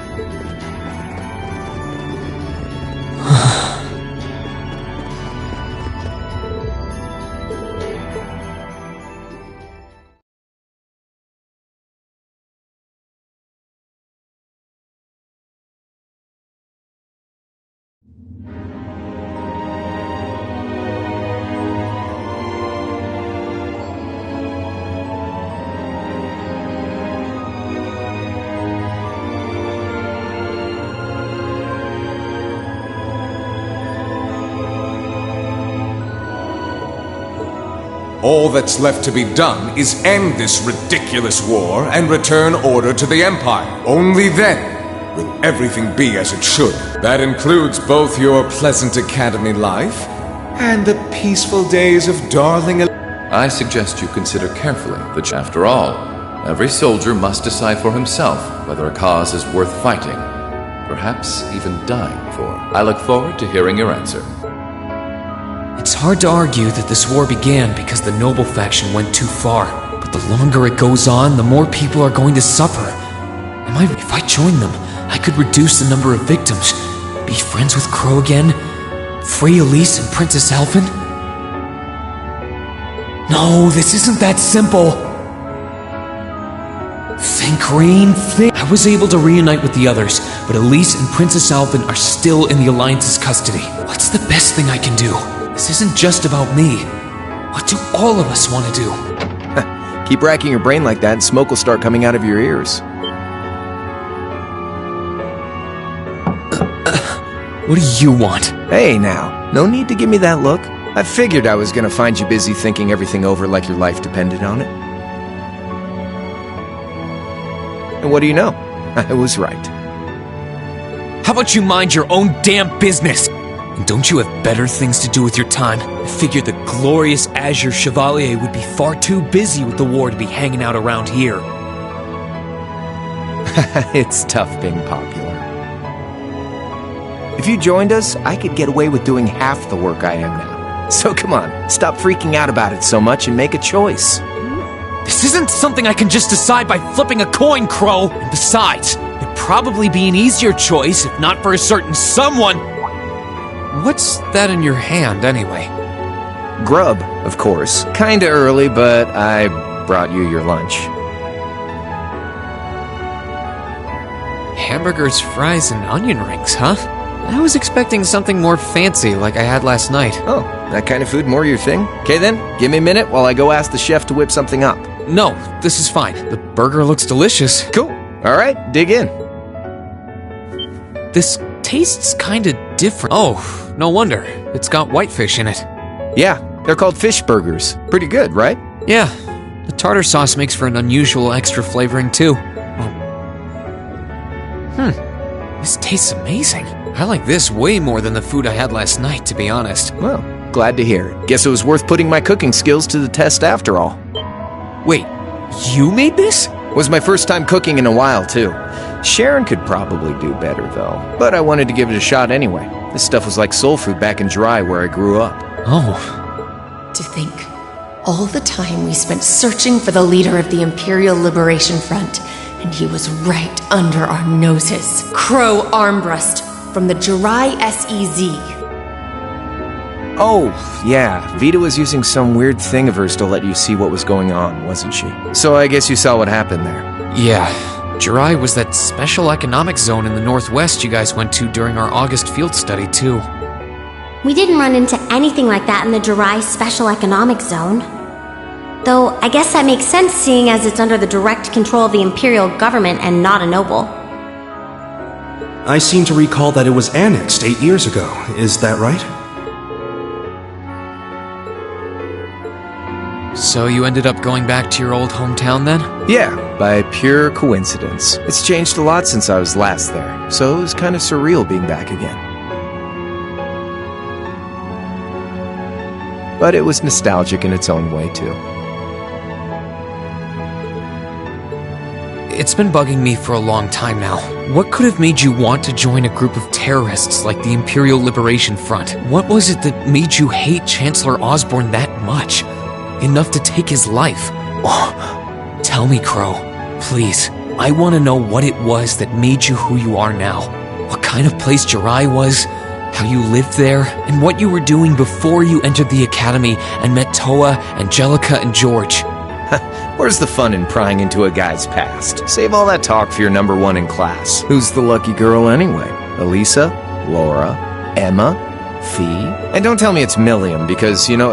All that's left to be done is end this ridiculous war and return order to the Empire. Only then will everything be as it should. That includes both your pleasant academy life and the peaceful days of darling... I suggest you consider carefully that, after all, every soldier must decide for himself whether a cause is worth fighting, perhaps even dying for. I look forward to hearing your answer. It's hard to argue that this war began because the noble faction went too far. But the longer it goes on, the more people are going to suffer. If I join them, I could reduce the number of victims, be friends with Crow again, free Elise and Princess Elfin. No, this isn't that simple. Think, Rain, think. I was able to reunite with the others, but Elise and Princess Elfin are still in the Alliance's custody. What's the best thing I can do? This isn't just about me. What do all of us want to do? Keep racking your brain like that and smoke will start coming out of your ears. What do you want? Hey now, no need to give me that look. I figured I was gonna find you busy thinking everything over like your life depended on it. And what do you know? I was right. How about you mind your own damn business? And don't you have better things to do with your time? I figured the glorious Azure Chevalier would be far too busy with the war to be hanging out around here. It's tough being popular. If you joined us, I could get away with doing half the work I am now. So come on, stop freaking out about it so much and make a choice. This isn't something I can just decide by flipping a coin, Crow. And besides, it'd probably be an easier choice if not for a certain someone. What's that in your hand, anyway? Grub, of course. Kinda early, but I brought you your lunch. Hamburgers, fries, and onion rings, huh? I was expecting something more fancy like I had last night. Oh, that kind of food more your thing? Okay then, give me a minute while I go ask the chef to whip something up. No, this is fine. The burger looks delicious. Cool. Alright, dig in. This tastes kinda different. Oh, no wonder. It's got whitefish in it. Yeah, they're called fish burgers. Pretty good, right? Yeah, the tartar sauce makes for an unusual extra flavoring too. This tastes amazing. I like this way more than the food I had last night, to be honest. Well, glad to hear it. Guess it was worth putting my cooking skills to the test after all. Wait, you made this? Was my first time cooking in a while, too. Sharon could probably do better, though. But I wanted to give it a shot anyway. This stuff was like soul food back in Jirai, where I grew up. Oh. To think, all the time we spent searching for the leader of the Imperial Liberation Front, and he was right under our noses. Crow Armbrust from the Jirai SEZ. Oh, yeah. Vita was using some weird thing of hers to let you see what was going on, wasn't she? So I guess you saw what happened there. Yeah. Jirai was that special economic zone in the northwest you guys went to during our August field study, too. We didn't run into anything like that in the Jirai Special Economic Zone. Though, I guess that makes sense seeing as it's under the direct control of the Imperial government and not a noble. I seem to recall that it was annexed 8 years ago. Is that right? So you ended up going back to your old hometown then? Yeah, by pure coincidence. It's changed a lot since I was last there, so it was kind of surreal being back again. But it was nostalgic in its own way, too. It's been bugging me for a long time now. What could have made you want to join a group of terrorists like the Imperial Liberation Front? What was it that made you hate Chancellor Osborn that much? Enough to take his life? Oh, tell me, Crow. Please. I want to know what it was that made you who you are now. What kind of place Jirai was, how you lived there, and what you were doing before you entered the academy and met Toa, Angelica, and George. Where's the fun in prying into a guy's past? Save all that talk for your number one in class. Who's the lucky girl anyway? Elisa? Laura? Emma? Fee? And don't tell me it's Milliam, because, you know,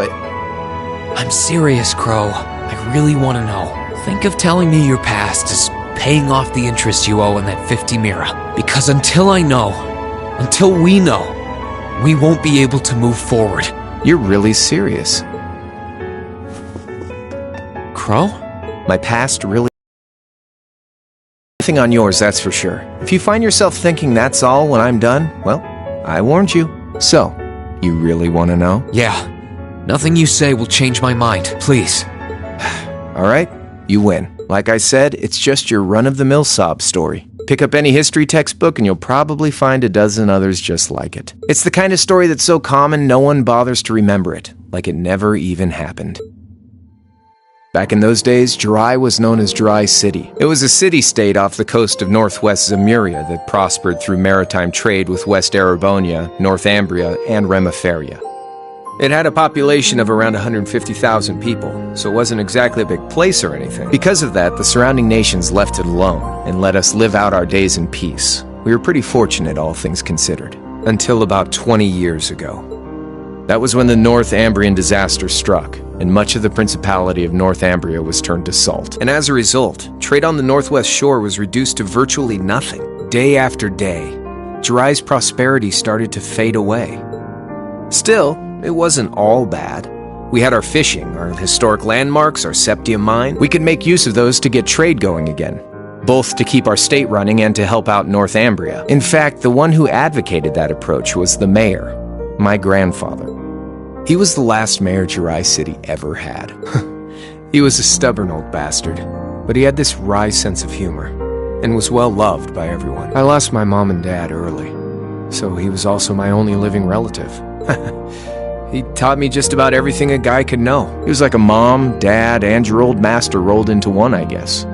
I'm serious, Crow. I really want to know. Think of telling me your past as paying off the interest you owe in that 50 Mira. Because until I know, until we know, we won't be able to move forward. You're really serious. Crow? My past really... Nothing on yours, that's for sure. If you find yourself thinking that's all when I'm done, well, I warned you. So, you really want to know? Yeah. Nothing you say will change my mind, please. Alright, you win. Like I said, it's just your run-of-the-mill sob story. Pick up any history textbook and you'll probably find a dozen others just like it. It's the kind of story that's so common no one bothers to remember it, like it never even happened. Back in those days, Jirai was known as Jirai City. It was a city-state off the coast of northwest Zemuria that prospered through maritime trade with West Erebonia, Northumbria, and Remiferia. It had a population of around 150,000 people, so it wasn't exactly a big place or anything. Because of that, the surrounding nations left it alone and let us live out our days in peace. We were pretty fortunate, all things considered. Until about 20 years ago. That was when the Northumbrian disaster struck, and much of the Principality of Northumbria was turned to salt. And as a result, trade on the northwest shore was reduced to virtually nothing. Day after day, Jirai's prosperity started to fade away. Still, it wasn't all bad. We had our fishing, our historic landmarks, our Septium mine. We could make use of those to get trade going again, both to keep our state running and to help out Northumbria. In fact, the one who advocated that approach was the mayor, my grandfather. He was the last mayor Jirai City ever had. He was a stubborn old bastard, but he had this wry sense of humor, and was well loved by everyone. I lost my mom and dad early, so he was also my only living relative. He taught me just about everything a guy could know. He was like a mom, dad, and your old master rolled into one, I guess.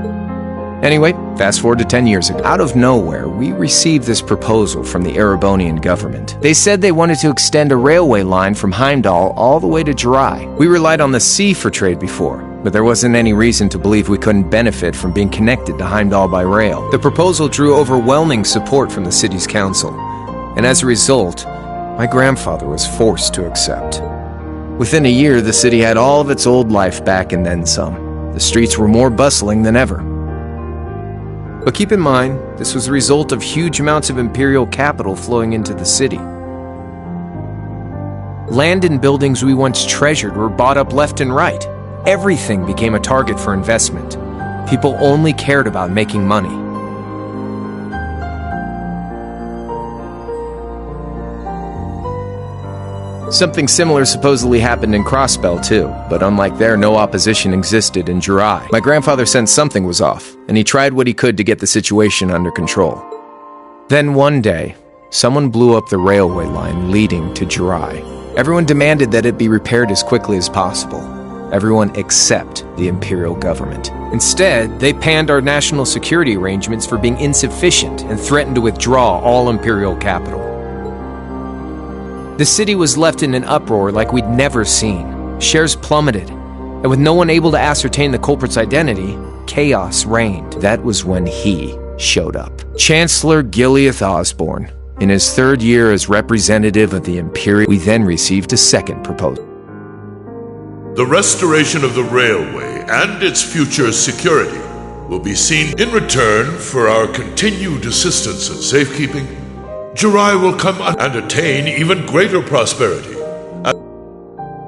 Anyway, fast forward to 10 years ago. Out of nowhere, we received this proposal from the Erebonian government. They said they wanted to extend a railway line from Heimdall all the way to Jirai. We relied on the sea for trade before, but there wasn't any reason to believe we couldn't benefit from being connected to Heimdall by rail. The proposal drew overwhelming support from the city's council, and as a result, my grandfather was forced to accept. Within a year, the city had all of its old life back and then some. The streets were more bustling than ever. But keep in mind, this was the result of huge amounts of imperial capital flowing into the city. Land and buildings we once treasured were bought up left and right. Everything became a target for investment. People only cared about making money. Something similar supposedly happened in Crossbell too, but unlike there, no opposition existed in Jirai. My grandfather sensed something was off, and he tried what he could to get the situation under control. Then one day, someone blew up the railway line leading to Jirai. Everyone demanded that it be repaired as quickly as possible. Everyone except the Imperial government. Instead, they panned our national security arrangements for being insufficient and threatened to withdraw all Imperial capital. The city was left in an uproar like we'd never seen. Shares plummeted, and with no one able to ascertain the culprit's identity, chaos reigned. That was when he showed up. Chancellor Gileath Osborn. In his third year as representative of the Imperial, we then received a second proposal. The restoration of the railway and its future security will be seen in return for our continued assistance in safekeeping. Jirai will come and attain even greater prosperity.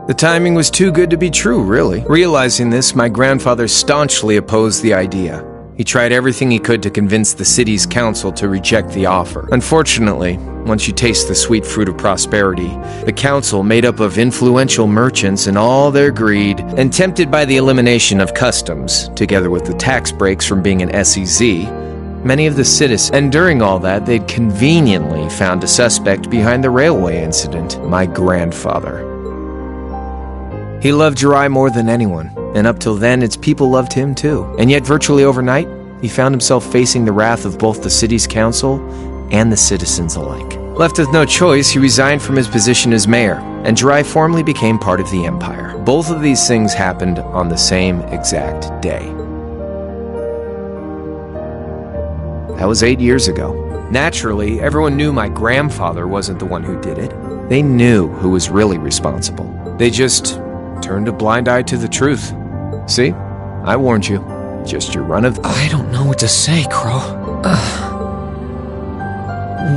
The timing was too good to be true, really. Realizing this, my grandfather staunchly opposed the idea. He tried everything he could to convince the city's council to reject the offer. Unfortunately, once you taste the sweet fruit of prosperity, the council, made up of influential merchants and all their greed, and tempted by the elimination of customs, together with the tax breaks from being an SEZ, many of the citizens, and during all that, they'd conveniently found a suspect behind the railway incident, my grandfather. He loved Jirai more than anyone, and up till then, its people loved him too. And yet, virtually overnight, he found himself facing the wrath of both the city's council and the citizens alike. Left with no choice, he resigned from his position as mayor, and Jirai formally became part of the empire. Both of these things happened on the same exact day. That was 8 years ago. Naturally, everyone knew my grandfather wasn't the one who did it. They knew who was really responsible. They just turned a blind eye to the truth. See? I warned you. Just your run of... I don't know what to say, Crow.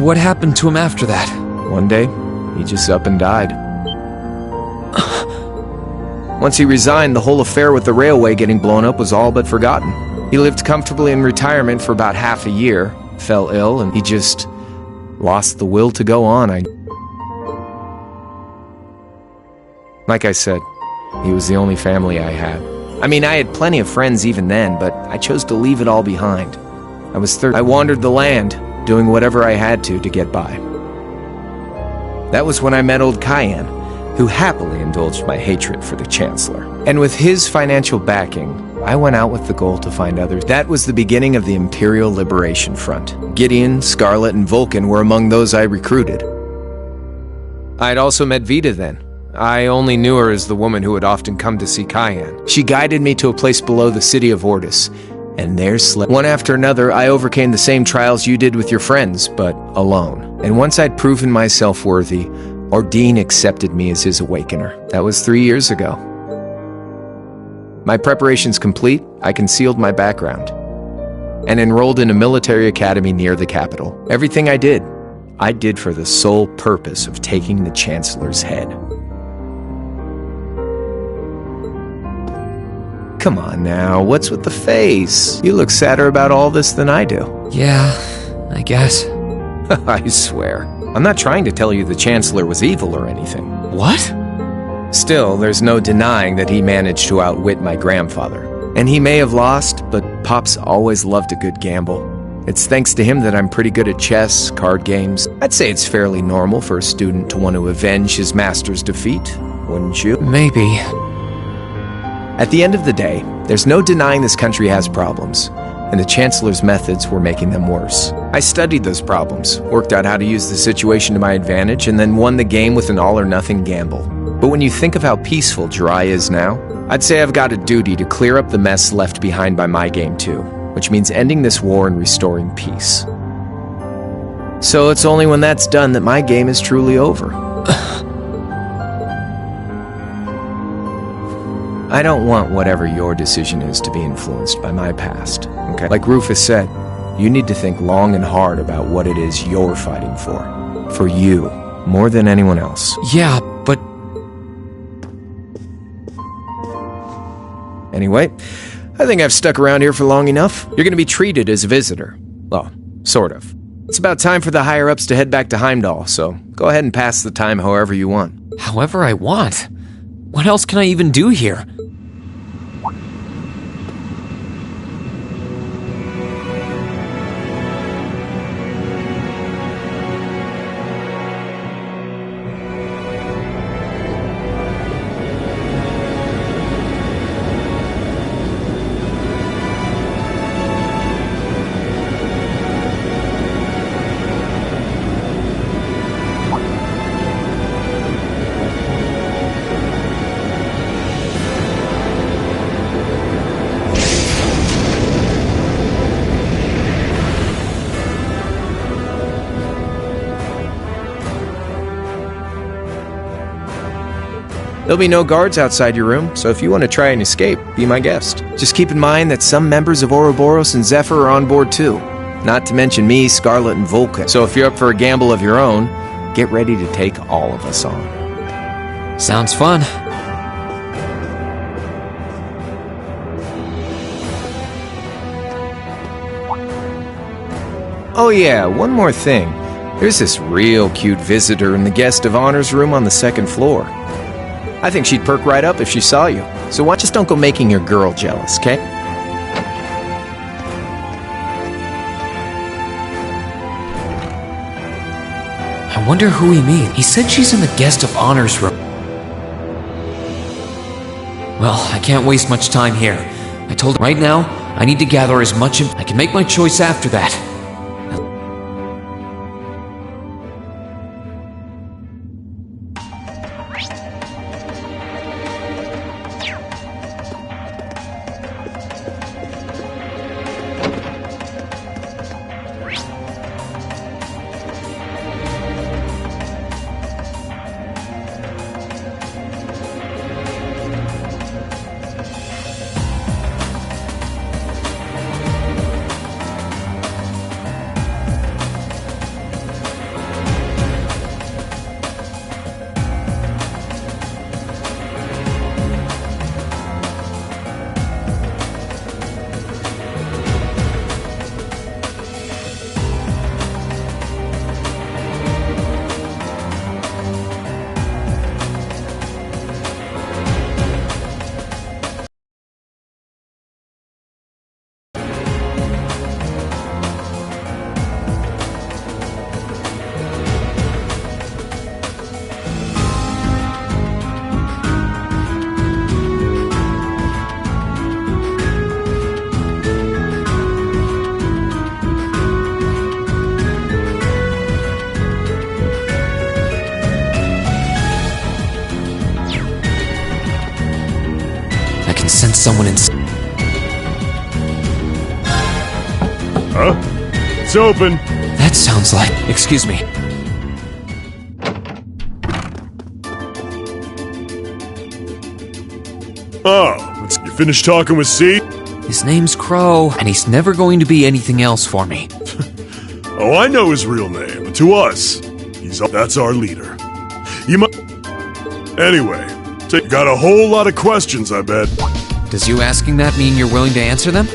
What happened to him after that? One day, he just up and died. Once he resigned, the whole affair with the railway getting blown up was all but forgotten. He lived comfortably in retirement for about half a year, fell ill, and he just lost the will to go on. Like I said, he was the only family I had. I mean, I had plenty of friends even then, but I chose to leave it all behind. I was 30. I wandered the land, doing whatever I had to get by. That was when I met old Cayenne, who happily indulged my hatred for the Chancellor. And with his financial backing, I went out with the goal to find others. That was the beginning of the Imperial Liberation Front. Gideon, Scarlet, and Vulcan were among those I recruited. I had also met Vita then. I only knew her as the woman who had often come to see Cayenne. She guided me to a place below the city of Ordis, and there slept. One after another, I overcame the same trials you did with your friends, but alone. And once I'd proven myself worthy, Ordine accepted me as his awakener. That was 3 years ago. My preparations complete, I concealed my background and enrolled in a military academy near the capital. Everything I did for the sole purpose of taking the Chancellor's head. Come on now, what's with the face? You look sadder about all this than I do. Yeah, I guess. I swear. I'm not trying to tell you the Chancellor was evil or anything. What? Still, there's no denying that he managed to outwit my grandfather. And he may have lost, but Pop's always loved a good gamble. It's thanks to him that I'm pretty good at chess, card games. I'd say it's fairly normal for a student to want to avenge his master's defeat, wouldn't you? Maybe. At the end of the day, there's no denying this country has problems, and the Chancellor's methods were making them worse. I studied those problems, worked out how to use the situation to my advantage, and then won the game with an all-or-nothing gamble. But when you think of how peaceful Jirai is now, I'd say I've got a duty to clear up the mess left behind by my game too, which means ending this war and restoring peace. So it's only when that's done that my game is truly over. I don't want whatever your decision is to be influenced by my past, okay? Like Rufus said, you need to think long and hard about what it is you're fighting for. For you, more than anyone else. Yeah, but... Anyway, I think I've stuck around here for long enough. You're gonna be treated as a visitor. Well, sort of. It's about time for the higher-ups to head back to Heimdall, so go ahead and pass the time however you want. However I want? What else can I even do here? There'll be no guards outside your room, so if you want to try and escape, be my guest. Just keep in mind that some members of Ouroboros and Zephyr are on board too. Not to mention me, Scarlet, and Vulcan. So if you're up for a gamble of your own, get ready to take all of us on. Sounds fun. Oh yeah, one more thing. There's this real cute visitor in the guest of honors room on the second floor. I think she'd perk right up if she saw you. So watch, just don't go making your girl jealous, okay? I wonder who he means. He said she's in the guest of honors room. Well, I can't waste much time here. I told him right now, I need to gather as much I can make my choice after that. Send someone in. Huh? It's open. That sounds like. Excuse me. Oh, you finished talking with C? His name's Crow, and he's never going to be anything else for me. Oh, I know his real name, but to us, that's our leader. You might. Anyway, got a whole lot of questions, I bet. Does you asking that mean you're willing to answer them?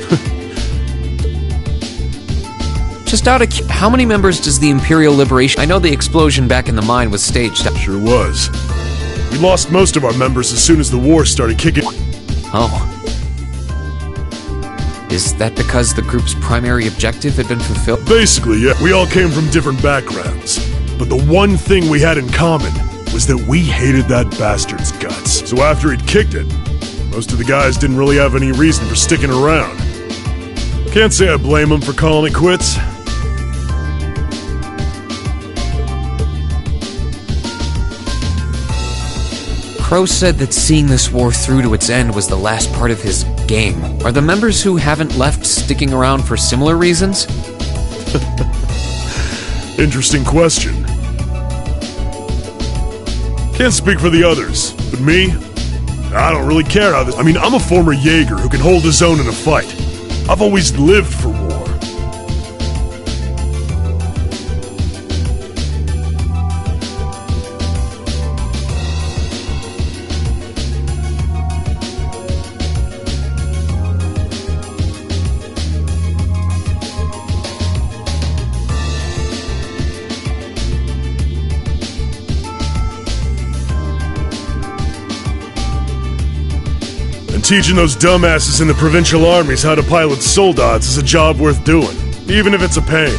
Just out of how many members does the Imperial Liberation... I know the explosion back in the mine was staged. Sure was. We lost most of our members as soon as the war started kicking... Oh. Is that because the group's primary objective had been fulfilled? Basically, yeah. We all came from different backgrounds. But the one thing we had in common was that we hated that bastard's guts. So after he'd kicked it, most of the guys didn't really have any reason for sticking around. Can't say I blame them for calling it quits. Crow said that seeing this war through to its end was the last part of his game. Are the members who haven't left sticking around for similar reasons? Interesting question. Can't speak for the others, but me? I don't really care how this... I mean, I'm a former Jaeger who can hold his own in a fight. I've always lived for war. Teaching those dumbasses in the provincial armies how to pilot soldats is a job worth doing, even if it's a pain.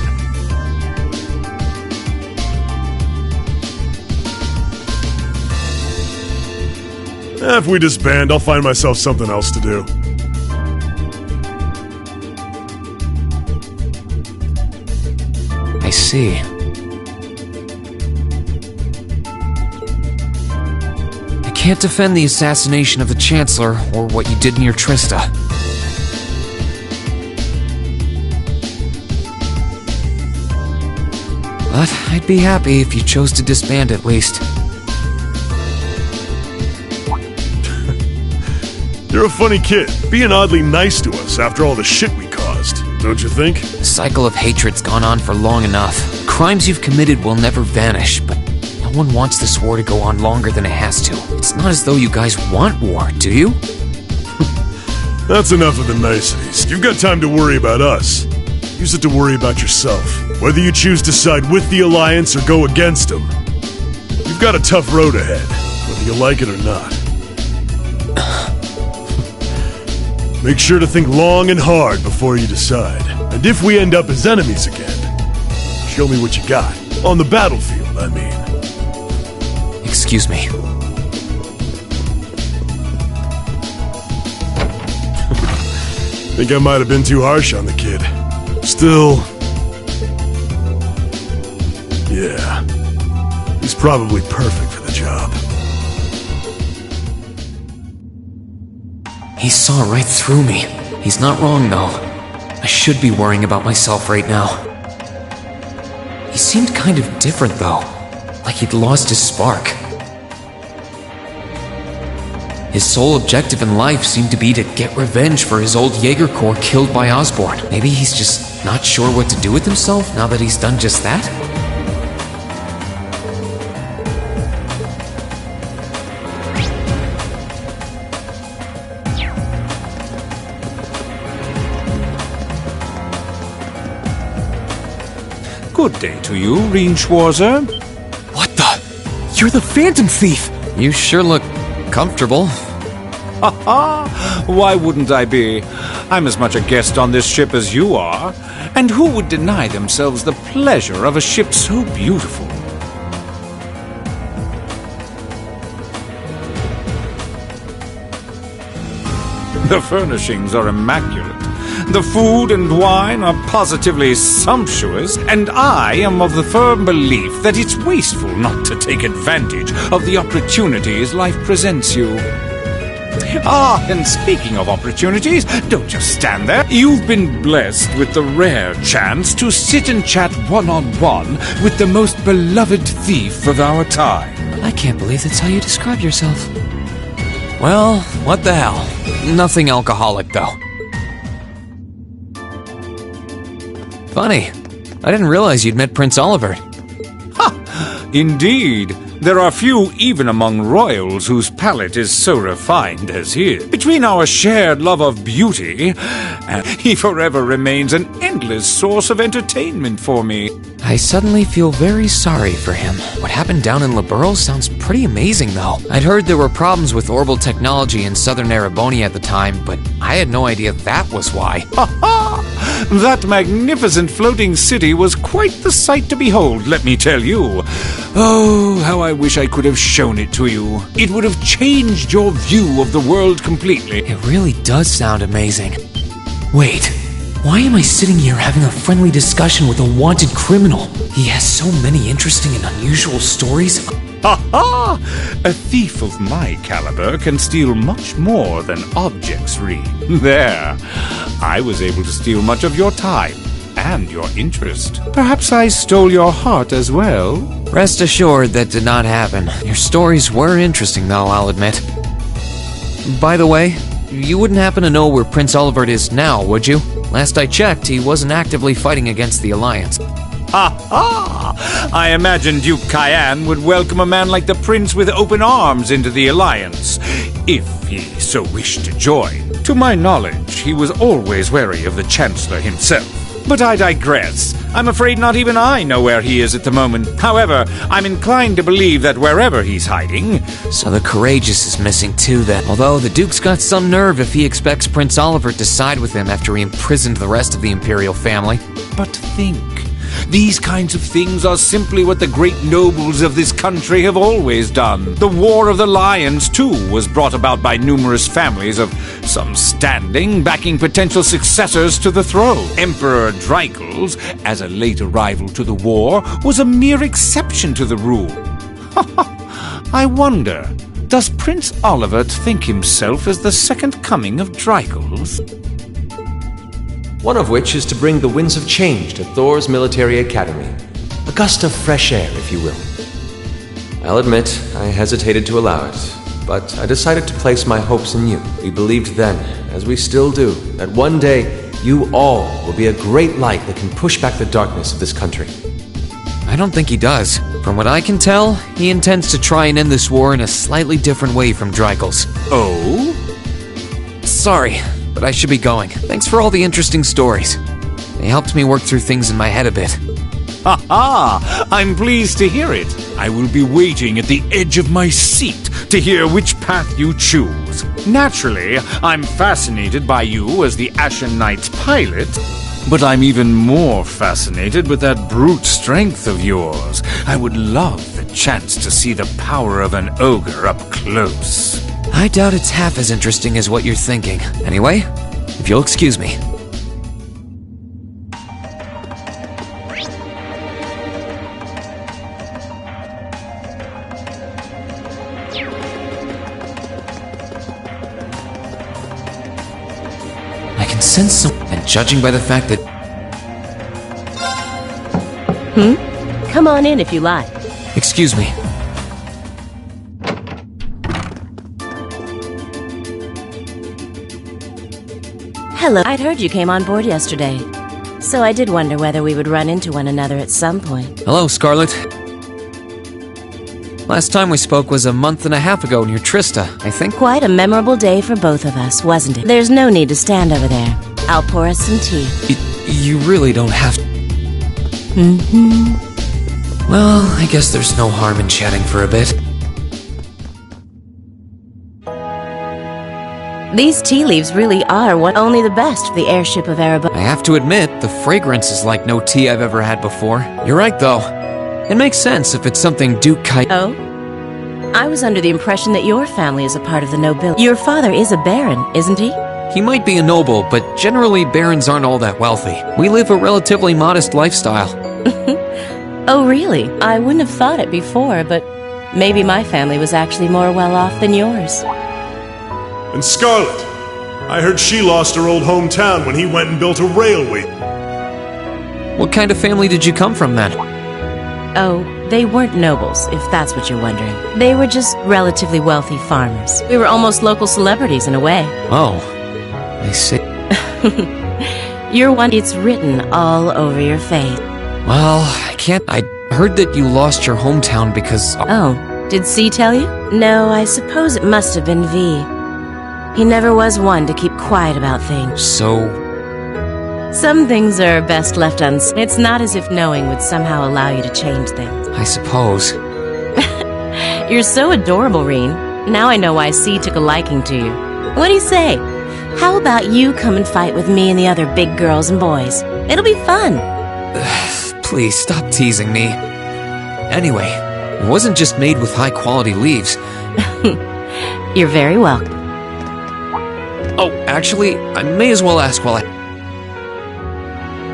If we disband, I'll find myself something else to do. I see. Can't defend the assassination of the Chancellor or what you did near Trista. But I'd be happy if you chose to disband at least. You're a funny kid, being oddly nice to us after all the shit we caused, don't you think? The cycle of hatred's gone on for long enough. Crimes you've committed will never vanish, but no one wants this war to go on longer than it has to. It's not as though you guys want war, do you? That's enough of the niceties. You've got time to worry about us. Use it to worry about yourself. Whether you choose to side with the Alliance or go against them, you've got a tough road ahead, whether you like it or not. Make sure to think long and hard before you decide. And if we end up as enemies again, show me what you got. On the battlefield, I mean. Excuse me. Think I might have been too harsh on the kid. Still... yeah. He's probably perfect for the job. He saw right through me. He's not wrong, though. I should be worrying about myself right now. He seemed kind of different, though. Like he'd lost his spark. His sole objective in life seemed to be to get revenge for his old Jaeger Corps killed by Osborn. Maybe he's just not sure what to do with himself now that he's done just that? Good day to you, Reen Schwarzer. What the? You're the Phantom Thief! You sure look comfortable. Ha ha! Why wouldn't I be? I'm as much a guest on this ship as you are. And who would deny themselves the pleasure of a ship so beautiful? The furnishings are immaculate. The food and wine are positively sumptuous, and I am of the firm belief that it's wasteful not to take advantage of the opportunities life presents you. Ah, and speaking of opportunities, don't just stand there. You've been blessed with the rare chance to sit and chat one-on-one with the most beloved thief of our time. I can't believe that's how you describe yourself. Well, what the hell? Nothing alcoholic, though. Funny. I didn't realize you'd met Prince Olivert. Ha! Indeed. There are few even among royals whose palate is so refined as his. Between our shared love of beauty, he forever remains an endless source of entertainment for me. I suddenly feel very sorry for him. What happened down in Liberl sounds pretty amazing, though. I'd heard there were problems with orbital technology in southern Erebonia at the time, but I had no idea that was why. Ha ha! That magnificent floating city was quite the sight to behold, let me tell you. Oh, how I wish I could have shown it to you. It would have changed your view of the world completely. It really does sound amazing. Wait, why am I sitting here having a friendly discussion with a wanted criminal? He has so many interesting and unusual stories. Ha ha! A thief of my caliber can steal much more than objects, Reen. There. I was able to steal much of your time and your interest. Perhaps I stole your heart as well. Rest assured that did not happen. Your stories were interesting, though, I'll admit. By the way, you wouldn't happen to know where Prince Olivert is now, would you? Last I checked, he wasn't actively fighting against the Alliance. Ha ha! I imagine Duke Cayenne would welcome a man like the Prince with open arms into the Alliance, if he so wished to join. To my knowledge, he was always wary of the Chancellor himself. But I digress. I'm afraid not even I know where he is at the moment. However, I'm inclined to believe that wherever he's hiding... So the Courageous is missing too, then. Although the Duke's got some nerve if he expects Prince Olivert to side with him after he imprisoned the rest of the Imperial family. But think... These kinds of things are simply what the great nobles of this country have always done. The War of the Lions, too, was brought about by numerous families of some standing, backing potential successors to the throne. Emperor Dreichels, as a late arrival to the war, was a mere exception to the rule. I wonder, does Prince Olivert think himself as the second coming of Dreichels? One of which is to bring the winds of change to Thor's military academy. A gust of fresh air, if you will. I'll admit, I hesitated to allow it, but I decided to place my hopes in you. We believed then, as we still do, that one day you all will be a great light that can push back the darkness of this country. I don't think he does. From what I can tell, he intends to try and end this war in a slightly different way from Dreichels. Oh? Sorry, but I should be going. Thanks for all the interesting stories. They helped me work through things in my head a bit. Ha ha! I'm pleased to hear it. I will be waiting at the edge of my seat to hear which path you choose. Naturally, I'm fascinated by you as the Ashen Knight's pilot, but I'm even more fascinated with that brute strength of yours. I would love the chance to see the power of an ogre up close. I doubt it's half as interesting as what you're thinking. Anyway, if you'll excuse me. I can sense some, and judging by the fact that... Come on in if you like. Excuse me. Hello. I'd heard you came on board yesterday, so I did wonder whether we would run into one another at some point. Hello, Scarlet. Last time we spoke was a month and a half ago near Trista, I think. Quite a memorable day for both of us, wasn't it? There's no need to stand over there. I'll pour us some tea. You really don't have to. Well, I guess there's no harm in chatting for a bit. These tea leaves really are only the best for the airship of Erebos. I have to admit, the fragrance is like no tea I've ever had before. You're right, though. It makes sense if it's something Duke Kai... Oh? I was under the impression that your family is a part of the nobility. Your father is a baron, isn't he? He might be a noble, but generally barons aren't all that wealthy. We live a relatively modest lifestyle. Oh, really? I wouldn't have thought it before, but maybe my family was actually more well off than yours. And Scarlet, I heard she lost her old hometown when he went and built a railway. What kind of family did you come from, then? Oh, they weren't nobles, if that's what you're wondering. They were just relatively wealthy farmers. We were almost local celebrities in a way. Oh, I see. You're one. It's written all over your face. Well, I can't... I heard that you lost your hometown because... Oh, did C tell you? No, I suppose it must have been V. He never was one to keep quiet about things. So... Some things are best left unsaid. It's not as if knowing would somehow allow you to change things. I suppose. You're so adorable, Reen. Now I know why C took a liking to you. What do you say? How about you come and fight with me and the other big girls and boys? It'll be fun. Please, stop teasing me. Anyway, it wasn't just made with high-quality leaves. You're very welcome. Oh, actually, I may as well ask while I...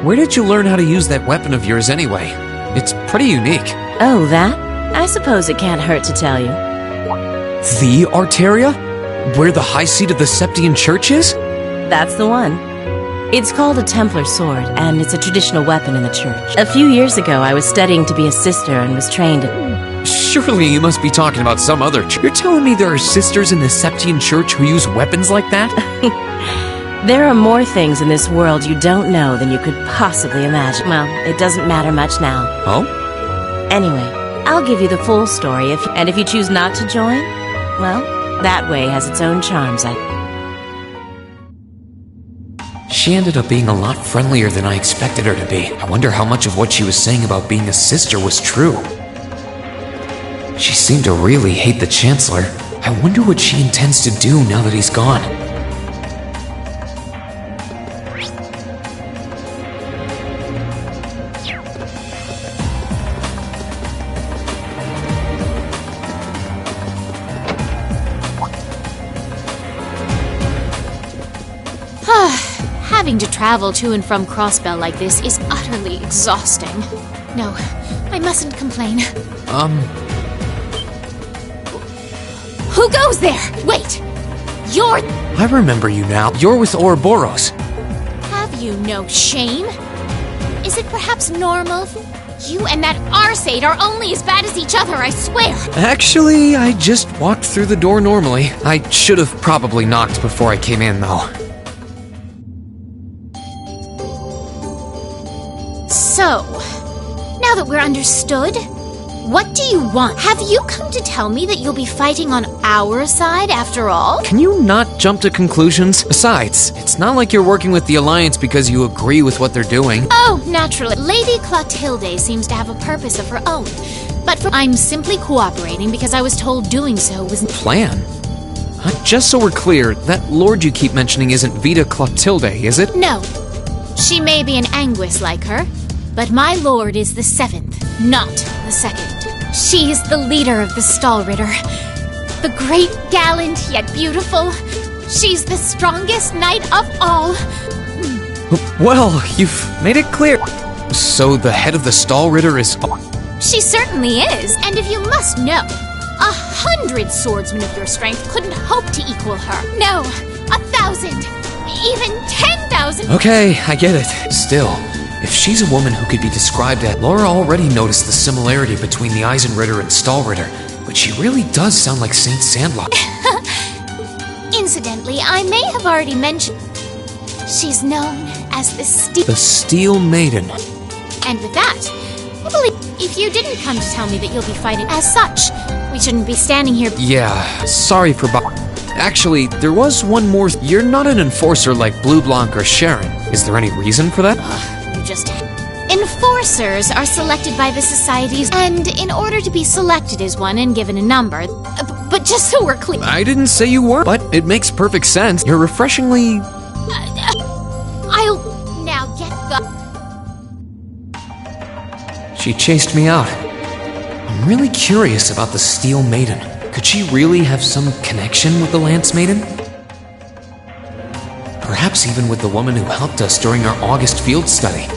Where did you learn how to use that weapon of yours anyway? It's pretty unique. Oh, that? I suppose it can't hurt to tell you. The Arteria? Where the high seat of the Septian Church is? That's the one. It's called a Templar sword, and it's a traditional weapon in the church. A few years ago, I was studying to be a sister and was trained at... Surely you must be talking about some other church. You're telling me there are sisters in the Septian Church who use weapons like that? There are more things in this world you don't know than you could possibly imagine. Well, it doesn't matter much now. Oh? Anyway, I'll give you the full story, and if you choose not to join, well, that way has its own charms, She ended up being a lot friendlier than I expected her to be. I wonder how much of what she was saying about being a sister was true. She seemed to really hate the Chancellor. I wonder what she intends to do now that he's gone. Having to travel to and from Crossbell like this is utterly exhausting. No, I mustn't complain. Who goes there? Wait! You're... I remember you now. You're with Ouroboros. Have you no shame? Is it perhaps normal? You and that Arseid are only as bad as each other, I swear! Actually, I just walked through the door normally. I should have probably knocked before I came in, though. So, now that we're understood, What do you want? Have you come to tell me that you'll be fighting on our side after all? Can you not jump to conclusions? Besides, it's not like you're working with the Alliance because you agree with what they're doing. Oh, naturally. Lady Clotilde seems to have a purpose of her own. But I'm simply cooperating because I was told doing so was... Plan? Just so we're clear, that lord you keep mentioning isn't Vita Clotilde, is it? No. She may be an Anguis like her, but my lord is the 7th, not the 2nd. She is the leader of the Stahlritter. The great, gallant, yet beautiful. She's the strongest knight of all. Well, you've made it clear. So the head of the Stahlritter is... She certainly is, and if you must know, 100 swordsmen of your strength couldn't hope to equal her. No, 1,000, even 10,000. Okay, I get it. Still, if she's a woman who could be described as... Laura already noticed the similarity between the Eisenritter and Stahlritter, but she really does sound like Saint Sandlot. Incidentally, I may have already mentioned she's known as the Steel Maiden. And with that, I believe if you didn't come to tell me that you'll be fighting as such, we shouldn't be standing here. Yeah, sorry for Actually, there was one more. You're not an enforcer like Blue Blanc or Sharon. Is there any reason for that? You just... Enforcers are selected by the societies, and in order to be selected as one and given a number... But just so we're clear... I didn't say you were, but it makes perfect sense. You're refreshingly... I'll now get the... She chased me out. I'm really curious about the Steel Maiden. Could she really have some connection with the Lance Maiden? Perhaps even with the woman who helped us during our August field study.